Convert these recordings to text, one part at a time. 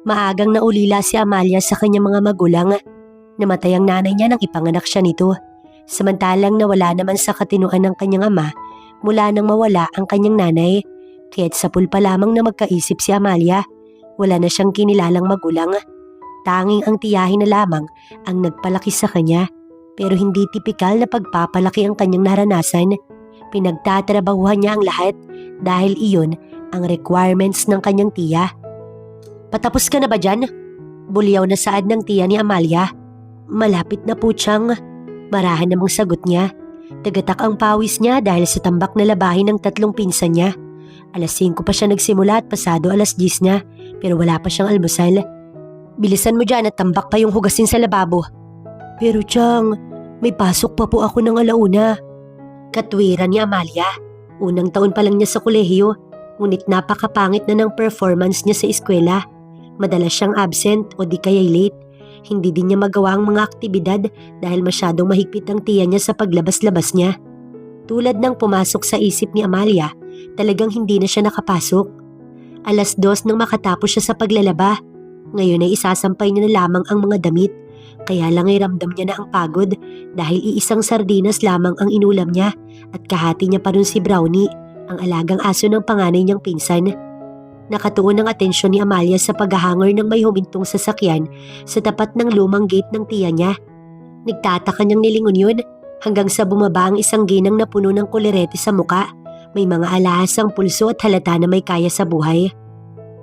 Maagang naulila si Amalia sa kanyang mga magulang. Namatay ang nanay niya nang ipanganak siya nito. Samantalang nawala naman sa katinuan ng kanyang ama mula nang mawala ang kanyang nanay. Kaya't sapul pa lamang na magkaisip si Amalia. Wala na siyang kinilalang magulang. Tanging ang tiyahin na lamang ang nagpalaki sa kanya. Pero hindi tipikal na pagpapalaki ang kanyang naranasan. Pinagtatrabahuhan niya ang lahat dahil iyon ang requirements ng kanyang tiya. "Patapos ka na ba dyan?" Bulyaw na saad ng tiya ni Amalia. "Malapit na po, Chang." Marahan namang sagot niya. Tagatak ang pawis niya dahil sa tambak na labahin ng 3 pinsan niya. Alas 5 pa siya nagsimula at pasado alas 10 na, pero wala pa siyang almusal. "Bilisan mo dyan at tambak pa yung hugasin sa lababo." "Pero Chang, may pasok pa po ako ng alauna." Katwiran ni Amalia. Unang taon pa lang niya sa kolehiyo, ngunit napakapangit na ng performance niya sa eskwela. Madalas siyang absent o di kaya'y late. Hindi din niya magawa ang mga aktibidad dahil masyadong mahigpit ang tiya niya sa paglabas-labas niya. Tulad ng pumasok sa isip ni Amalia, talagang hindi na siya nakapasok. Alas 2 nang makatapos siya sa paglalaba. Ngayon ay isasampay niya na lamang ang mga damit. Kaya lang ay ramdam niya na ang pagod dahil iisang sardinas lamang ang inulam niya at kahati niya pa rin si Brownie, ang alagang aso ng panganay niyang pinsan. Nakatuon ang atensyon ni Amalia sa paghahangor ng may humintong sasakyan sa tapat ng lumang gate ng tiya niya. Nagtataka niyang nilingon yun hanggang sa bumaba ang isang ginang na puno ng kolerete sa muka. May mga alahas ang pulso at halata na may kaya sa buhay.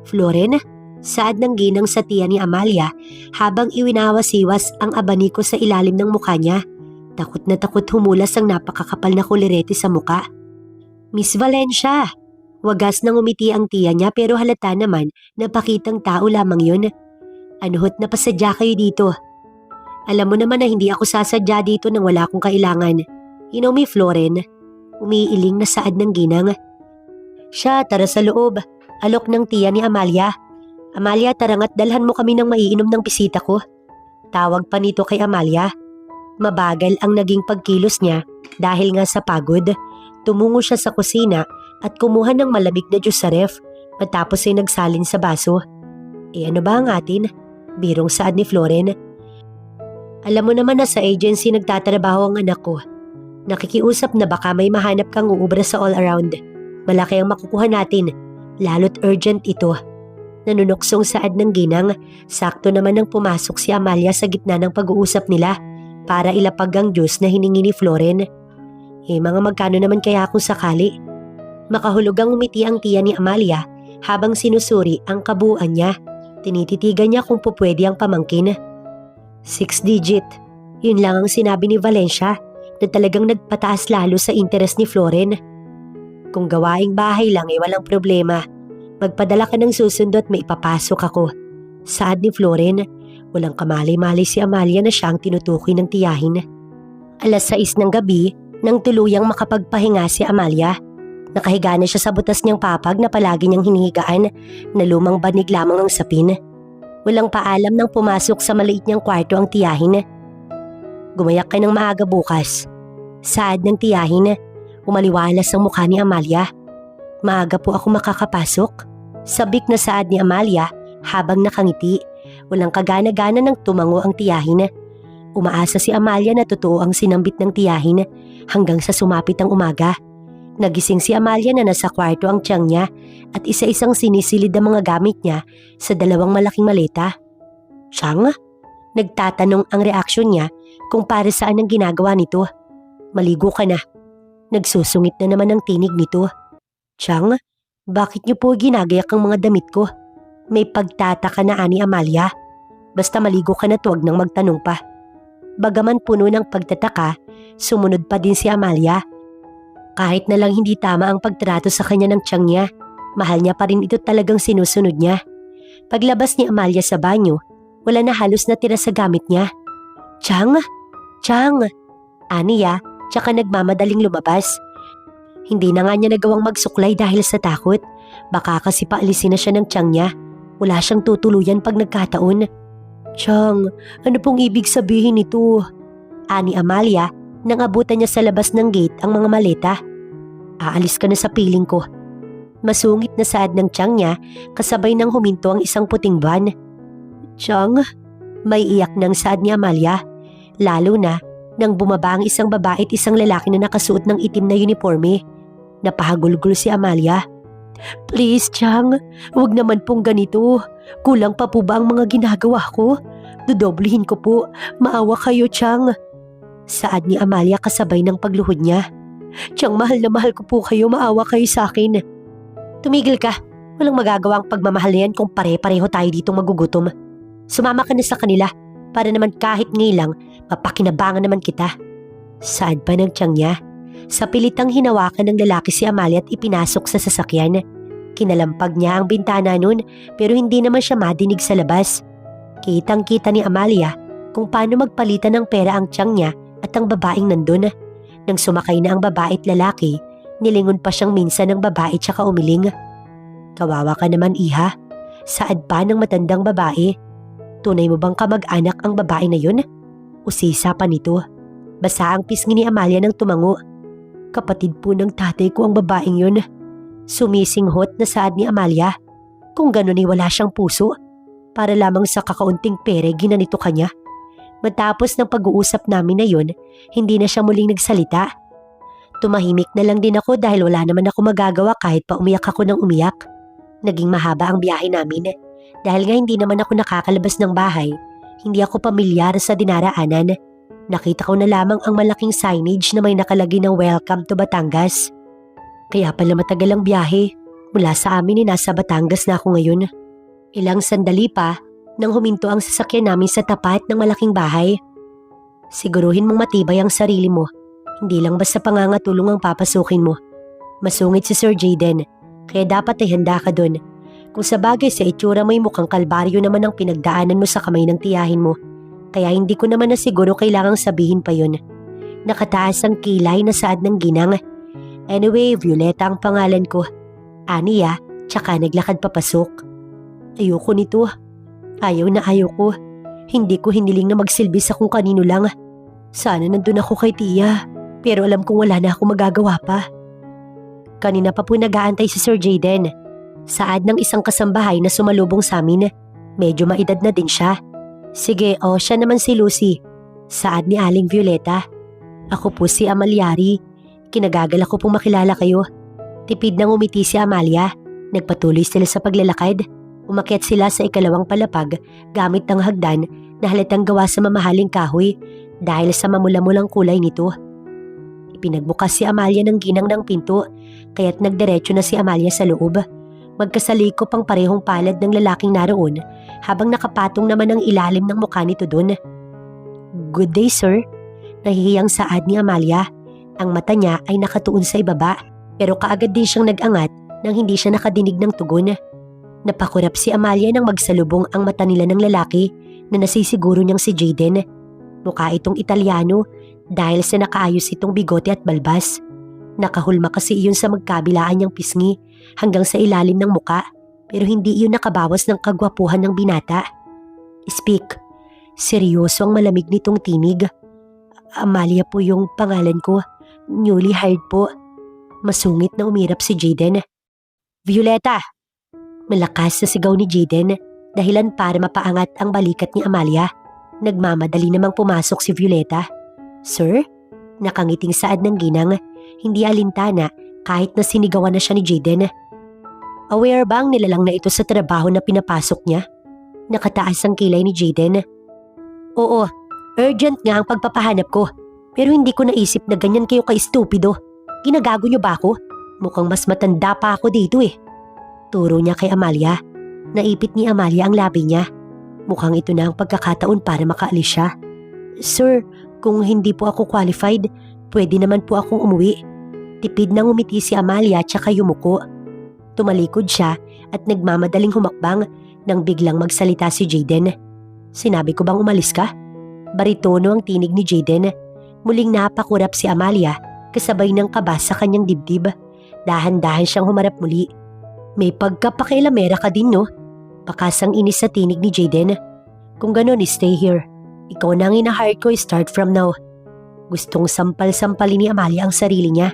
"Floren?" Saad ng ginang sa tiya ni Amalia habang iwinawas-iwas ang abaniko sa ilalim ng mukha niya. Takot na takot humulas ang napakakapal na kolerete sa muka. "Miss Valencia!" Wagas nang umiti ang tiya niya pero halata naman na pakitang tao lamang yun. "Anuhot na pasadya kayo dito?" "Alam mo naman na hindi ako sasadya dito nang wala akong kailangan. You know me, Floren?" Umiiling na saad ng ginang. "Siya, tara sa loob." Alok ng tiya ni Amalia. "Amalia, tarangat dalhan mo kami ng maiinom ng bisita ko." Tawag pa nito kay Amalia. Mabagal ang naging pagkilos niya dahil nga sa pagod. Tumungo siya sa kusina at kumuha ng malamig na juice sa ref matapos ay nagsalin sa baso. Ano ba ang atin? Birong saad ni Floren. "Alam mo naman na sa agency nagtatrabaho ang anak ko. Nakikiusap na baka may mahanap kang uubra sa all around. Malaki ang makukuha natin, lalo't urgent ito." Nanunuksong saad ng ginang. Sakto naman nang pumasok si Amalia sa gitna ng pag-uusap nila para ilapag ang juice na hiningi ni Floren. Mga magkano naman kaya kung sakali? Makahulugang umiti ang tiya ni Amalia habang sinusuri ang kabuuan niya. Tinititigan niya kung pupwede ang pamangkin. 6 digit. Yun lang ang sinabi ni Valencia na talagang nagpataas lalo sa interes ni Floren. "Kung gawaing bahay lang walang problema. Magpadala ka ng susundo at may ipapasok ako." Saad ni Floren. Walang kamalay-malay si Amalia na siya ang tinutukoy ng tiyahin. Alas 6 ng gabi nang tuluyang makapagpahinga si Amalia. Nakahiga na siya sa butas niyang papag na palagi niyang hinihigaan na lumang banig lamang ang sapin. Walang paalam nang pumasok sa maliit niyang kwarto ang tiyahin. "Gumayak ka ng maaga bukas." Saad ng tiyahin. Umaliwalas ang mukha ni Amalia. "Maaga po ako makakapasok?" Sabik na saad ni Amalia habang nakangiti. Walang kagana-gana nang tumango ang tiyahin. Umaasa si Amalia na totoo ang sinambit ng tiyahin hanggang sa sumapit ang umaga. Nagising si Amalia na nasa kwarto ang tiyang niya at isa-isang sinisilid ang mga gamit niya sa 2 malaking maleta. "Tiyang?" Nagtatanong ang reaksyon niya kung para saan ang ginagawa nito. "Maligo ka na." Nagsusungit na naman ang tinig nito. "Tiyang, bakit niyo po ginagayak ang mga damit ko?" May pagtataka na ani Amalia. "Basta maligo ka na, tuwag nang magtanong pa." Bagaman puno ng pagtataka, sumunod pa din si Amalia. Kahit na lang hindi tama ang pagtrato sa kanya ng tiyang niya, mahal niya pa rin ito talagang sinusunod niya. Paglabas ni Amalia sa banyo, wala na halos natira sa gamit niya. "Tiyang! Tiyang!" Aniya, tsaka nagmamadaling lumabas. Hindi na nga niya nagawang magsuklay dahil sa takot. Baka kasi paalisin na siya ng tiyang niya. Wala siyang tutuluyan pag nagkataon. "Tiyang, ano pong ibig sabihin nito?" Ani Amalia nang abutan niya sa labas ng gate ang mga maleta. "Aalis ka na sa piling ko." Masungit na saad ng tiyang niya kasabay ng huminto ang isang puting van. Chang, may iyak ng saad ni Amalia. Lalo na nang bumaba ang isang babae at isang lalaki na nakasuot ng itim na uniforme. Napahagulgol si Amalia. Please, Chang, huwag naman pong ganito. Kulang pa po ba ang mga ginagawa ko? Dodoblihin ko po. Maawa kayo, Chang. Saad ni Amalia kasabay ng pagluhod niya. Chang, mahal na mahal ko po kayo. Maawa kayo sa akin. Tumigil ka. Walang magagawa ang pagmamahal na yan kung pare-pareho tayo ditong magugutom. Sumama ka na sa kanila para naman kahit ngayon lang mapakinabangan naman kita. Saad pa ng tiyang niya. Sa pilitang hinawakan ng lalaki si Amalia at ipinasok sa sasakyan. Kinalampag niya ang bintana nun pero hindi naman siya madinig sa labas. Kitang-kita ni Amalia kung paano magpalitan ng pera ang tiyang niya at ang babaeng nandun. Nang sumakay na ang babae at lalaki, nilingon pa siyang minsan ng babae tsaka umiling. Kawawa ka naman, iha. Saad pa ng matandang babae. Tunay mo bang kamag-anak ang babae na yun? Usisa pa nito. Basa ang pisngi ni Amalia nang tumango. Kapatid po ng tatay ko ang babaeng yun. Sumisinghot na saad ni Amalia. Kung gano'n ay wala siyang puso. Para lamang sa kakaunting pere ginanito kanya. Matapos ng pag-uusap namin na yun, hindi na siya muling nagsalita. Tumahimik na lang din ako dahil wala naman ako magagawa kahit pa umiyak ako ng umiyak. Naging mahaba ang biyahe namin. Dahil nga hindi naman ako nakakalabas ng bahay, hindi ako pamilyar sa dinaraanan. Nakita ko na lamang ang malaking signage na may nakalagay ng Welcome to Batangas. Kaya pala matagal ang biyahe. Mula sa amin ay nasa Batangas na ako ngayon. Ilang sandali pa nang huminto ang sasakyan namin sa tapat ng malaking bahay. Siguruhin mong matibay ang sarili mo. Hindi lang basta pangangatulong ang papasukin mo. Masungit si Sir Jayden, kaya dapat ay handa ka dun. Kung sa bagay sa itsura mo'y mukhang kalbaryo naman ang pinagdaanan mo sa kamay ng tiyahin mo. Kaya hindi ko naman na siguro kailangang sabihin pa yun. Nakataas ang kilay na saad ng ginang. Anyway, Violeta ang pangalan ko. Aniya, tsaka naglakad papasok. Ayoko nito. Ayaw na ayaw ko. Hindi ko hiniling na magsilbi sa kung kanino lang. Sana nandun ako kay Tia. Pero alam kong wala na ako magagawa pa. Kanina pa po nag-aantay si Sir Jayden. Saad ng isang kasambahay na sumalubong sa amin. Medyo maedad na din siya. Sige, siya naman si Lucy. Saad ni Aling Violeta. Ako po si Amalyari. Kinagagala ko pong makilala kayo. Tipid nang umiti si Amalia. Nagpatuloy sila sa paglalakad. Umakyat sila sa ikalawang palapag gamit ng hagdan na halatang gawa sa mamahaling kahoy dahil sa mamula-mulang kulay nito. Ipinagbukas si Amalia ng ginang ng pinto kaya't nagdiretso na si Amalia sa loob. Magkasalikop ang parehong palad ng lalaking naroon habang nakapatong naman ang ilalim ng mukha nito doon. Good day, sir. Nahihiyang saad ni Amalia. Ang mata niya ay nakatuon sa ibaba pero kaagad din siyang nag-angat nang hindi siya nakadinig ng tugon. Napakurap si Amalia nang magsalubong ang mata nila ng lalaki na nasisiguro niyang si Jayden. Mukha itong Italyano dahil sa nakaayos itong bigote at balbas. Nakahulma kasi iyon sa magkabilaan niyang pisngi hanggang sa ilalim ng muka pero hindi iyon nakabawas ng kagwapuhan ng binata. Speak. Seryoso ang malamig nitong tinig. Amalia po yung pangalan ko. Newly hired po. Masungit na umirap si Jayden. Violeta! Malakas na sigaw ni Jayden dahilan para mapaangat ang balikat ni Amalia. Nagmamadali namang pumasok si Violeta. Sir? Nakangiting saad ng ginang. Hindi alintana kahit na sinigawan na siya ni Jayden. Aware ba ang nilalang na ito sa trabaho na pinapasok niya? Nakataas ang kilay ni Jayden. Oo, urgent nga ang pagpapahanap ko. Pero hindi ko naisip na ganyan kayo ka-estupido. Ginagago niyo ba ako? Mukhang mas matanda pa ako dito eh. Turo niya kay Amalia. Naipit ni Amalia ang labi niya. Mukhang ito na ang pagkakataon para makaalis siya. Sir, kung hindi po ako qualified, pwede naman po akong umuwi. Tipid nang umiti si Amalia tsaka yumuko. Tumalikod siya at nagmamadaling humakbang nang biglang magsalita si Jayden. Sinabi ko bang umalis ka? Baritono ang tinig ni Jayden. Muling napakurap si Amalia kasabay ng kaba sa kanyang dibdib. Dahan-dahan siyang humarap muli. May pagkapakialamera ka din, no? Pakasang inis sa tinig ni Jayden. Kung ganon, stay here. Ikaw na ang ina-hire ko, start from now. Gustong sampal-sampalin ni Amalia ang sarili niya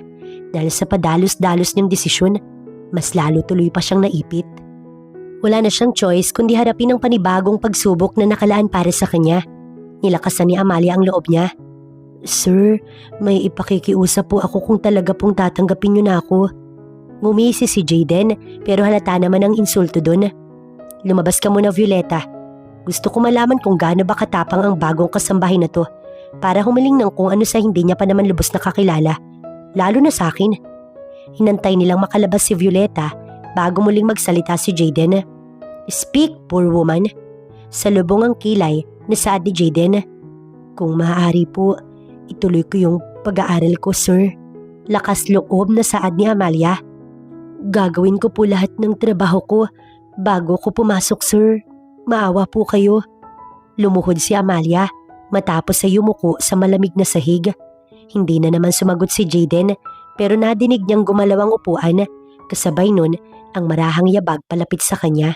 dahil sa padalos-dalos niyang desisyon, mas lalo tuloy pa siyang naipit. Wala na siyang choice kundi harapin ang panibagong pagsubok na nakalaan para sa kanya. Nilakasan ni Amalia ang loob niya. Sir, may ipakikiusap po ako kung talaga pong tatanggapin niyo na ako. Ngumisi si Jayden pero halata naman ang insulto dun. Lumabas ka muna, Violeta. Gusto ko malaman kung gaano ba katapang ang bagong kasambahay na to para humiling ng kung ano sa hindi niya pa naman lubos na kakilala. Lalo na sa akin. Hinantay nilang makalabas si Violeta bago muling magsalita si Jayden. Speak, poor woman. Salubong ang kilay na saad ni Jayden. Kung maaari po, ituloy ko yung pag-aaral ko, sir. Lakas loob na saad ni Amalia. Gagawin ko po lahat ng trabaho ko bago ko pumasok, sir. Maawa po kayo. Lumuhod si Amalia matapos ay yumuko sa malamig na sahig. Hindi na naman sumagot si Jayden pero nadinig niyang gumalaw ang upuan. Kasabay nun ang marahang yabag palapit sa kanya.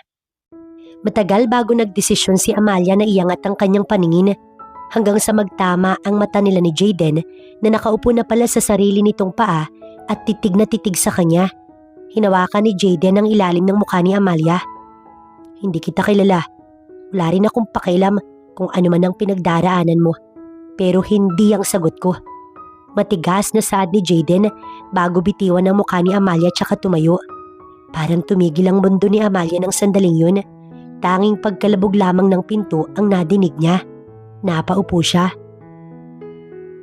Matagal bago nagdesisyon si Amalia na iangat ang kanyang paningin hanggang sa magtama ang mata nila ni Jayden na nakaupo na pala sa sarili nitong paa at titig na titig sa kanya. Hinawakan ni Jayden ang ilalim ng mukha ni Amalia. Hindi kita kilala. Wala rin akong pakialam kung ano man ang pinagdaraanan mo. Pero hindi ang sagot ko. Matigas na saad ni Jayden bago bitiwan ang mukha ni Amalia tsaka tumayo. Parang tumigil ang mundo ni Amalia ng sandaling yun. Tanging pagkalabog lamang ng pinto ang nadinig niya. Napaupo siya.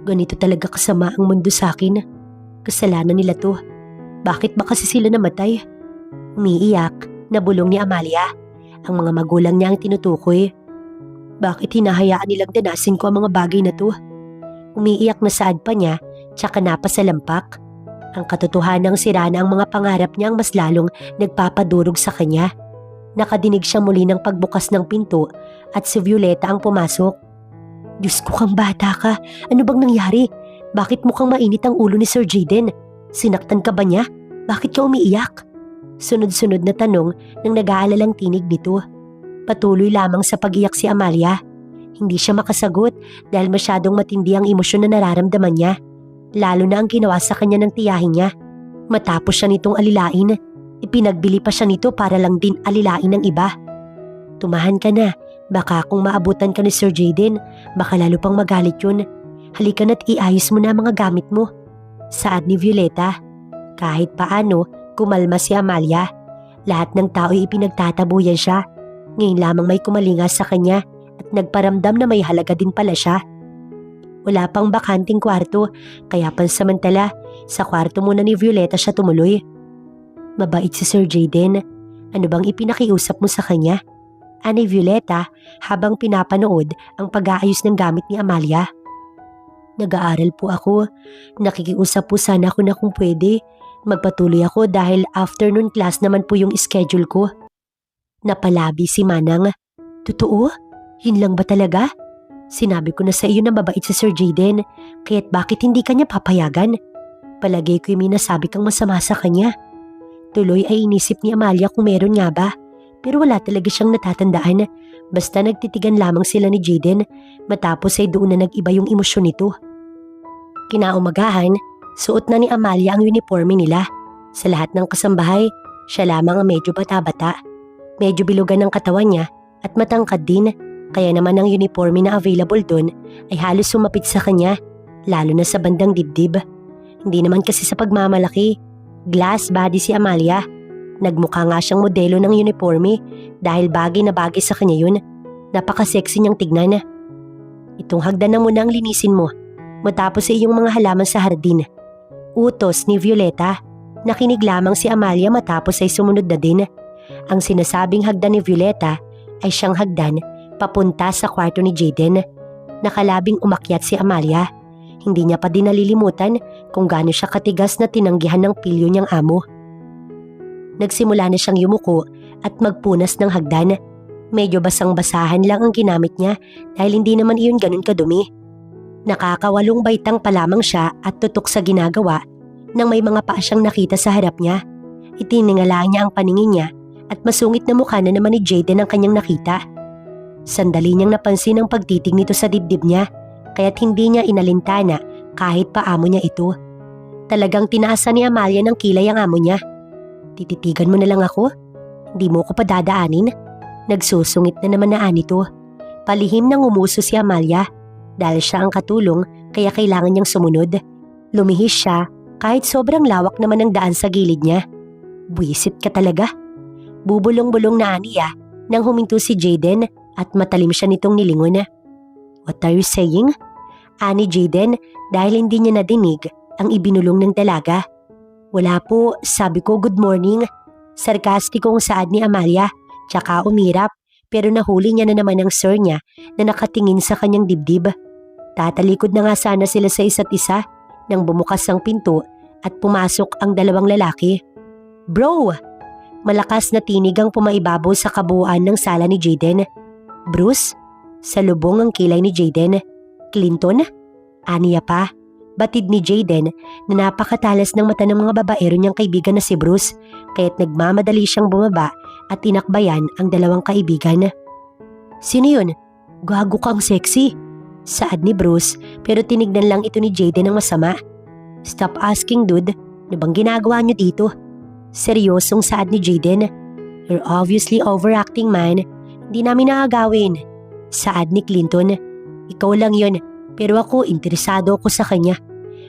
Ganito talaga kasama ang mundo sa akin. Kasalanan nila to. Bakit ba kasi sila namatay? Umiiyak, nabulong ni Amalia. Ang mga magulang niya ang tinutukoy. Bakit hinahayaan nilang danasin ko ang mga bagay na to? Umiiyak na saad pa niya, tsaka napasalampak. Ang katotohanang sira na ang mga pangarap niya ang mas lalong nagpapadurog sa kanya. Nakadinig siya muli ng pagbukas ng pinto at si Violeta ang pumasok. Diyos ko, kang bata ka. Ano bang nangyari? Bakit mukhang mainit ang ulo ni Sir Jayden? Sinaktan ka ba niya? Bakit ka umiiyak? Sunod-sunod na tanong ng nag-aalalang tinig nito. Patuloy lamang sa pag-iyak si Amalia. Hindi siya makasagot dahil masyadong matindi ang emosyon na nararamdaman niya. Lalo na ang ginawa sa kanya ng tiyahin niya. Matapos siya nitong alilain, ipinagbili pa siya nito para lang din alilain ng iba. Tumahan ka na. Baka kung maabutan ka ni Sir Jayden, baka lalo pang magalit yun. Halika na't iayos mo na ang mga gamit mo. Saad ni Violeta. Kahit paano, kumalma si Amalia. Lahat ng tao'y ipinagtatabuyan siya. Ngayon lamang may kumalinga sa kanya at nagparamdam na may halaga din pala siya. Wala pang bakanting kwarto, kaya pansamantala, sa kwarto muna ni Violeta siya tumuloy. Mabait si Sir Jayden. Ano bang ipinakiusap mo sa kanya? Ani Violeta habang pinapanood ang pag-aayos ng gamit ni Amalia. Nag-aaral po ako. Nakikiusap po sana ako na kung pwede. Magpatuloy ako dahil afternoon class naman po yung schedule ko. Napalabi si Manang. Totoo? Yun lang ba talaga? Sinabi ko na sa iyo na mabait si Sir Jayden, kaya't bakit hindi kanya papayagan? Palagay ko'y may nasabi kang masama sa kanya. Tuloy ay inisip ni Amalia kung meron nga ba. Pero wala talaga siyang natatandaan. Basta nagtitigan lamang sila ni Jayden matapos ay doon na nag-iba yung emosyon nito. Kinaumagahan, suot na ni Amalia ang uniforme nila. Sa lahat ng kasambahay, siya lamang ang medyo bata-bata. Medyo bilugan ang katawan niya at matangkad din. Kaya naman ang uniforme na available doon ay halos sumapit sa kanya, lalo na sa bandang dibdib. Hindi naman kasi sa pagmamalaki. Glass body si Amalia. Nagmukha nga siyang modelo ng uniforme dahil bagay na bagay sa kanya yun. Napaka-sexy niyang tignan. Itong hagdan na muna ang linisin mo matapos sa iyong mga halaman sa hardin. Utos ni Violeta. Nakinig lamang si Amalia matapos ay sumunod na din. Ang sinasabing hagdan ni Violeta ay siyang hagdan papunta sa kwarto ni Jayden. Nakalabing umakyat si Amalia. Hindi niya pa din nalilimutan kung gaano siya katigas na tinanggihan ng pilyo niyang amo. Nagsimula na siyang yumuko at magpunas ng hagdan. Medyo basang-basahan lang ang ginamit niya dahil hindi naman iyon ganun kadumi. Nakakawalong baitang pa lamang siya at tutok sa ginagawa nang may mga paa siyang nakita sa harap niya. Itiningalaan niya ang paningin niya at masungit na mukha na naman ni Jayden ang kanyang nakita. Sandali niyang napansin ang pagtitig nito sa dibdib niya kaya't hindi niya inalintana kahit paamo niya ito. Talagang tinaasan ni Amalia ng kilay ang amo niya. Tititigan mo na lang ako? Hindi mo ko pa dadaanin? Nagsusungit na naman na anito. Palihim nang umuso si Amalia. Dahil siya ang katulong kaya kailangan niyang sumunod. Lumihis siya kahit sobrang lawak naman ang daan sa gilid niya. Buwisit ka talaga. Bubulong-bulong na aniya nang huminto si Jaden at matalim siya nitong nilingon. What are you saying? Ani Jaden dahil hindi niya nadinig ang ibinulong ng dalaga. Wala po, sabi ko good morning. Sarkastikong saad ni Amalia, tsaka umirap pero nahuli niya na naman ang sir niya na nakatingin sa kanyang dibdib. Tatalikod na nga sana sila sa isa't isa nang bumukas ang pinto at pumasok ang dalawang lalaki. Bro! Malakas na tinig ang pumaibabaw sa kabuuan ng sala ni Jaden. Bruce? Salubong ang kilay ni Jaden. Clinton? Aniya pa. Batid ni Jaden na napakatalas ng mata ng mga babaero niyang kaibigan na si Bruce kaya't nagmamadali siyang bumaba at tinakbayan ang dalawang kaibigan. Sino yun? Gago kang sexy. Saad ni Bruce pero tinignan lang ito ni Jaden ng masama. Stop asking dude, ano bang ginagawa niyo dito? Seryosong saad ni Jaden. You're obviously overacting man, hindi namin naagawin. Saad ni Clinton. Ikaw lang yun pero ako interesado ako sa kanya.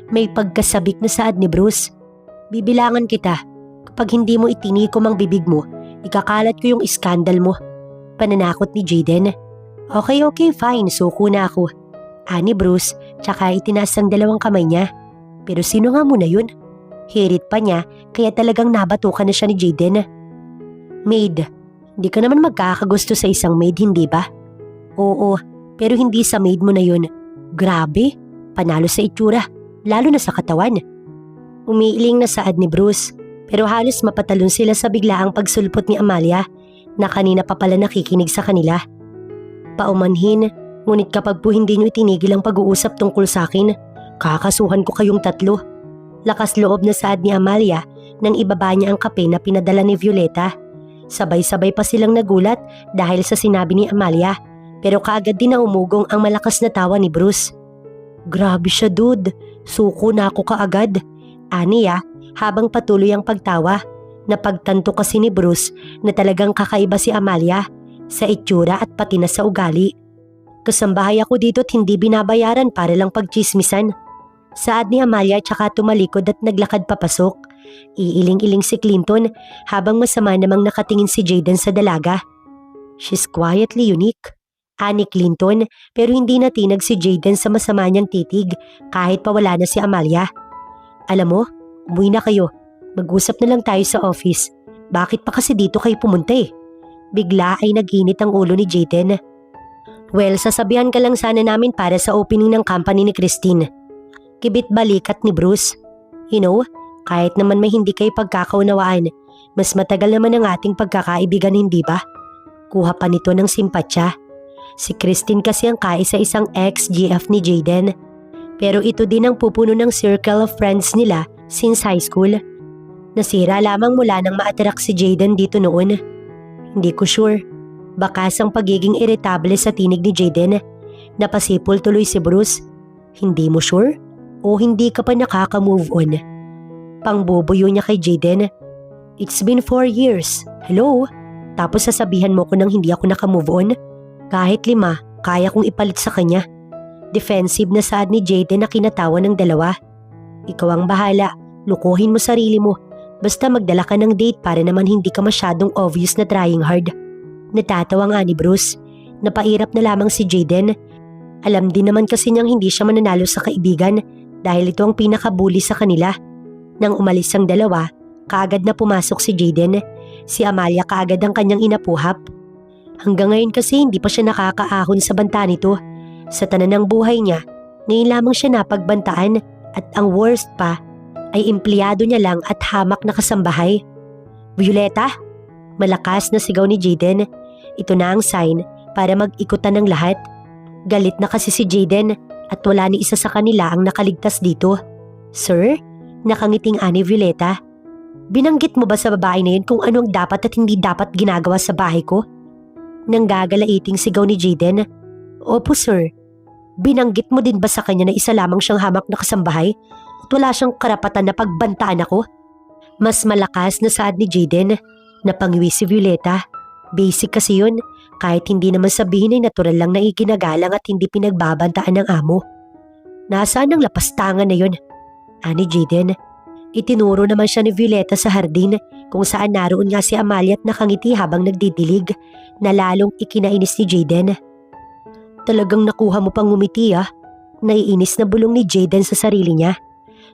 May pagkasabik na saad ni Bruce. Bibilangan kita. Kapag hindi mo itinikom ang bibig mo, ikakalat ko yung iskandal mo. Pananakot ni Jaden. Okay, fine. Suko na ako. Ani Bruce, tsaka itinaas ang dalawang kamay niya. Pero sino nga muna yun? Hirit pa niya, kaya talagang nabatukan na siya ni Jaden. Maid. Hindi ka naman magkakagusto sa isang maid, hindi ba? Oo, pero hindi sa maid mo na yun. Grabe, panalo sa itsura. Lalo na sa katawan. Umiiling na saad ni Bruce pero halos mapatalon sila sa biglaang pagsulpot ni Amalia na kanina pa pala nakikinig sa kanila. Paumanhin, ngunit kapag po hindi niyo itinigil ang pag-uusap tungkol sa akin, kakasuhan ko kayong tatlo. Lakas loob na saad ni Amalia nang ibaba niya ang kape na pinadala ni Violeta. Sabay-sabay pa silang nagulat dahil sa sinabi ni Amalia pero kaagad din na umugong ang malakas na tawa ni Bruce. Grabe siya dude. Suko na ako kaagad. Aniya habang patuloy ang pagtawa. Napagtanto kasi ni Bruce na talagang kakaiba si Amalia sa itsura at pati na sa ugali. Kasambahay ako dito at hindi binabayaran para lang pagchismisan. Saad ni Amalia tsaka tumalikod at naglakad papasok. Iiling-iling si Clinton habang masama namang nakatingin si Jaden sa dalaga. She's quietly unique. Ani Clinton pero hindi natinag si Jaden sa masama niyang titig kahit pawala na si Amalia. Alam mo, umuwi na kayo. Mag-usap na lang tayo sa office. Bakit pa kasi dito kayo pumunta eh? Bigla ay naginit ang ulo ni Jaden. Well, sasabihan ka lang sana namin para sa opening ng company ni Christine. Kibit balikat ni Bruce. You know, kahit naman may hindi kayo pagkakaunawaan, mas matagal naman ang ating pagkakaibigan, hindi ba? Kuha pa nito ng simpatya. Si Christine kasi ang kaisa-isang ex-GF ni Jaden. Pero ito din ang pupuno ng circle of friends nila since high school. Nasira lamang mula nang ma-attract si Jaden dito noon. Hindi ko sure. Bakas ang pagiging irritable sa tinig ni Jaden. Napasipol tuloy si Bruce. Hindi mo sure? O hindi ka pa nakaka-move on? Pangbubuyo niya kay Jaden. It's been 4 years. Hello? Tapos sasabihan mo ko nang hindi ako naka-move on? Kahit 5, kaya kong ipalit sa kanya. Defensive na saad ni Jaden na kinatawa ng dalawa. Ikaw ang bahala, lukuhin mo sarili mo. Basta magdala ka ng date para naman hindi ka masyadong obvious na trying hard. Natatawa nga ni Bruce. Napairap na lamang si Jaden. Alam din naman kasi niyang hindi siya mananalo sa kaibigan dahil ito ang pinakabully sa kanila. Nang umalis ang dalawa, kaagad na pumasok si Jaden. Si Amalia kaagad ang kanyang inapuhap. Hanggang ngayon kasi hindi pa siya nakakaahon sa banta nito. Sa tanan ng buhay niya, ngayon lamang siya napagbantaan at ang worst pa ay empleyado niya lang at hamak na kasambahay. Violeta? Malakas na sigaw ni Jaden. Ito na ang sign para mag-ikutan ng lahat. Galit na kasi si Jaden at wala ni isa sa kanila ang nakaligtas dito. Sir? Nakangiting ani Violeta. Binanggit mo ba sa babae na yun kung anong dapat at hindi dapat ginagawa sa bahay ko? Nang gagalaiting sigaw ni Jaden. Opo sir. Binanggit mo din ba sa kanya na isa lamang siyang hamak na kasambahay at wala siyang karapatan na pagbantaan ako? Mas malakas na saad ni Jaden. Napangiwi si Violeta. Basic kasi yun. Kahit hindi naman sabihin ay natural lang na iginagalang at hindi pinagbabantaan ng amo. Nasaan ang lapastangan na yun? Ani Jaden. Itinuro naman siya ni Violeta sa hardin kung saan naroon nga si Amalia at nakangiti habang nagdidilig na lalong ikinainis ni Jaden. Talagang nakuha mo pang ngumiti ah. Naiinis na bulong ni Jaden sa sarili niya.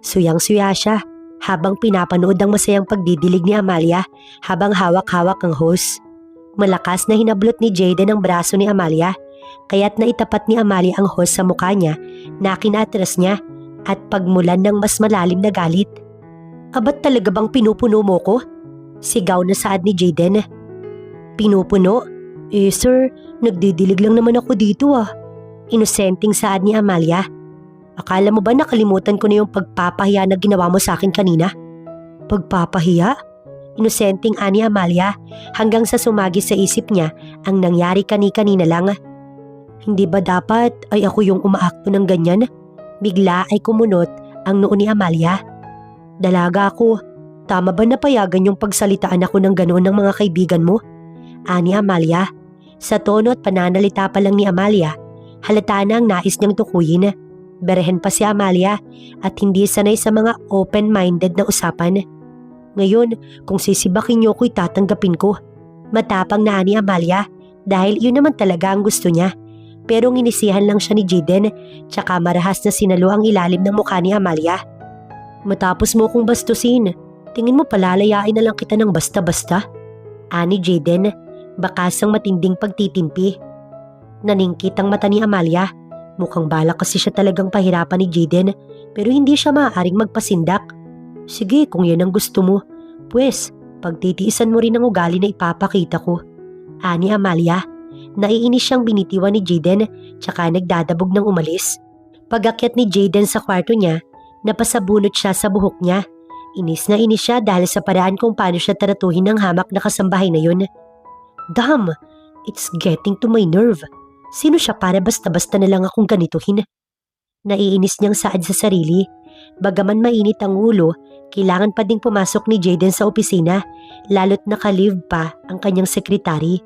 Suyang-suya siya habang pinapanood ang masayang pagdidilig ni Amalia habang hawak-hawak ang hose. Malakas na hinablot ni Jaden ang braso ni Amalia, kaya't naitapat ni Amalia ang hose sa mukha niya na kinatras niya at pagmulan ng mas malalim na galit. Abat talaga bang pinupuno mo ko? Sigaw na saad ni Jaden. Pinupuno? Eh sir, nagdidilig lang naman ako dito ah. Inosenteng saad ni Amalia. Akala mo ba nakalimutan ko na yung pagpapahiya na ginawa mo sa akin kanina? Pagpapahiya? Inosenteng ani Amalia hanggang sa sumagi sa isip niya ang nangyari kani-kanina lang. Hindi ba dapat ay ako yung umaakto ng ganyan? Bigla ay kumunot ang noo ni Amalia. Dalaga ako. Tama ba napayagan yung pagsalitaan ako ng ganoon ng mga kaibigan mo? Ani Amalia. Sa tono at pananalita pa lang ni Amalia, halata na ang nais niyang tukuyin. Berehen pa si Amalia at hindi sanay sa mga open-minded na usapan. Ngayon, kung sisibakin niyo ko'y tatanggapin ko. Matapang na ni Amalia dahil yun naman talaga ang gusto niya. Pero nginisihan lang siya ni Jaden tsaka marahas na sinalo ang ilalim ng mukha ni Amalia. Matapos mo kong bastusin, tingin mo palalayain na lang kita ng basta-basta? Ani Jaden, bakasang matinding pagtitimpi. Naningkit ang mata ni Amalia. Mukhang balak kasi siya talagang pahirapan ni Jaden pero hindi siya maaaring magpasindak. Sige, kung yan ang gusto mo, pues pagtitiisan mo rin ang ugali na ipapakita ko. Ani Amalia, naiinis siyang binitiwan ni Jaden tsaka nagdadabog ng umalis. Pag-akyat ni Jaden sa kwarto niya, napasabunot siya sa buhok niya. Inis na inis siya dahil sa paraan kung paano siya taratuhin ng hamak na kasambahay na yun. Damn, it's getting to my nerve. Sino siya para basta-basta na lang akong ganituhin? Naiinis niyang saad sa sarili. Bagaman mainit ang ulo, kailangan pa ding pumasok ni Jaden sa opisina, lalo't naka-leave pa ang kanyang sekretary.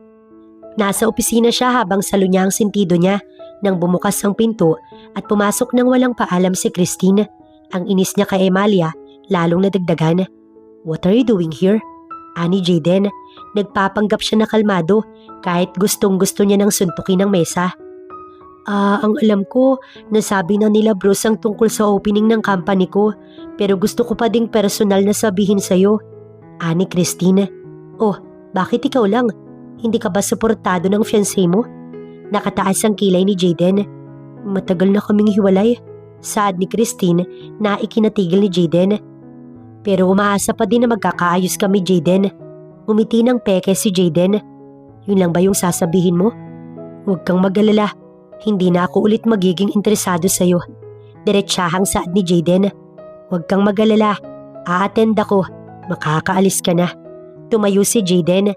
Nasa opisina siya habang salo niya ang sentido niya nang bumukas ang pinto at pumasok nang walang paalam si Christine. Ang inis niya kay Amalia, lalong nadagdagan. What are you doing here? Ani Jaden, nagpapanggap siya na kalmado kahit gustong-gusto niya nang suntukin ang mesa. Ang alam ko, nasabi na nila Bruce ang tungkol sa opening ng company ko pero gusto ko pa ding personal na sabihin sa'yo. Ani Christine. Oh, bakit ikaw lang? Hindi ka ba suportado ng fiancé mo? Nakataas ang kilay ni Jaden. Matagal na kaming hiwalay. Saad ni Christine na ikinatigil ni Jaden. Pero umaasa pa din na magkakaayos kami Jaden. Umiti ng peke si Jaden. Yun lang ba yung sasabihin mo? Huwag kang mag-alala. Hindi na ako ulit magiging interesado sa'yo. Diretsahang saad ni Jaden. Huwag kang mag-alala. A-attend ako. Makakaalis ka na. Tumayo si Jaden.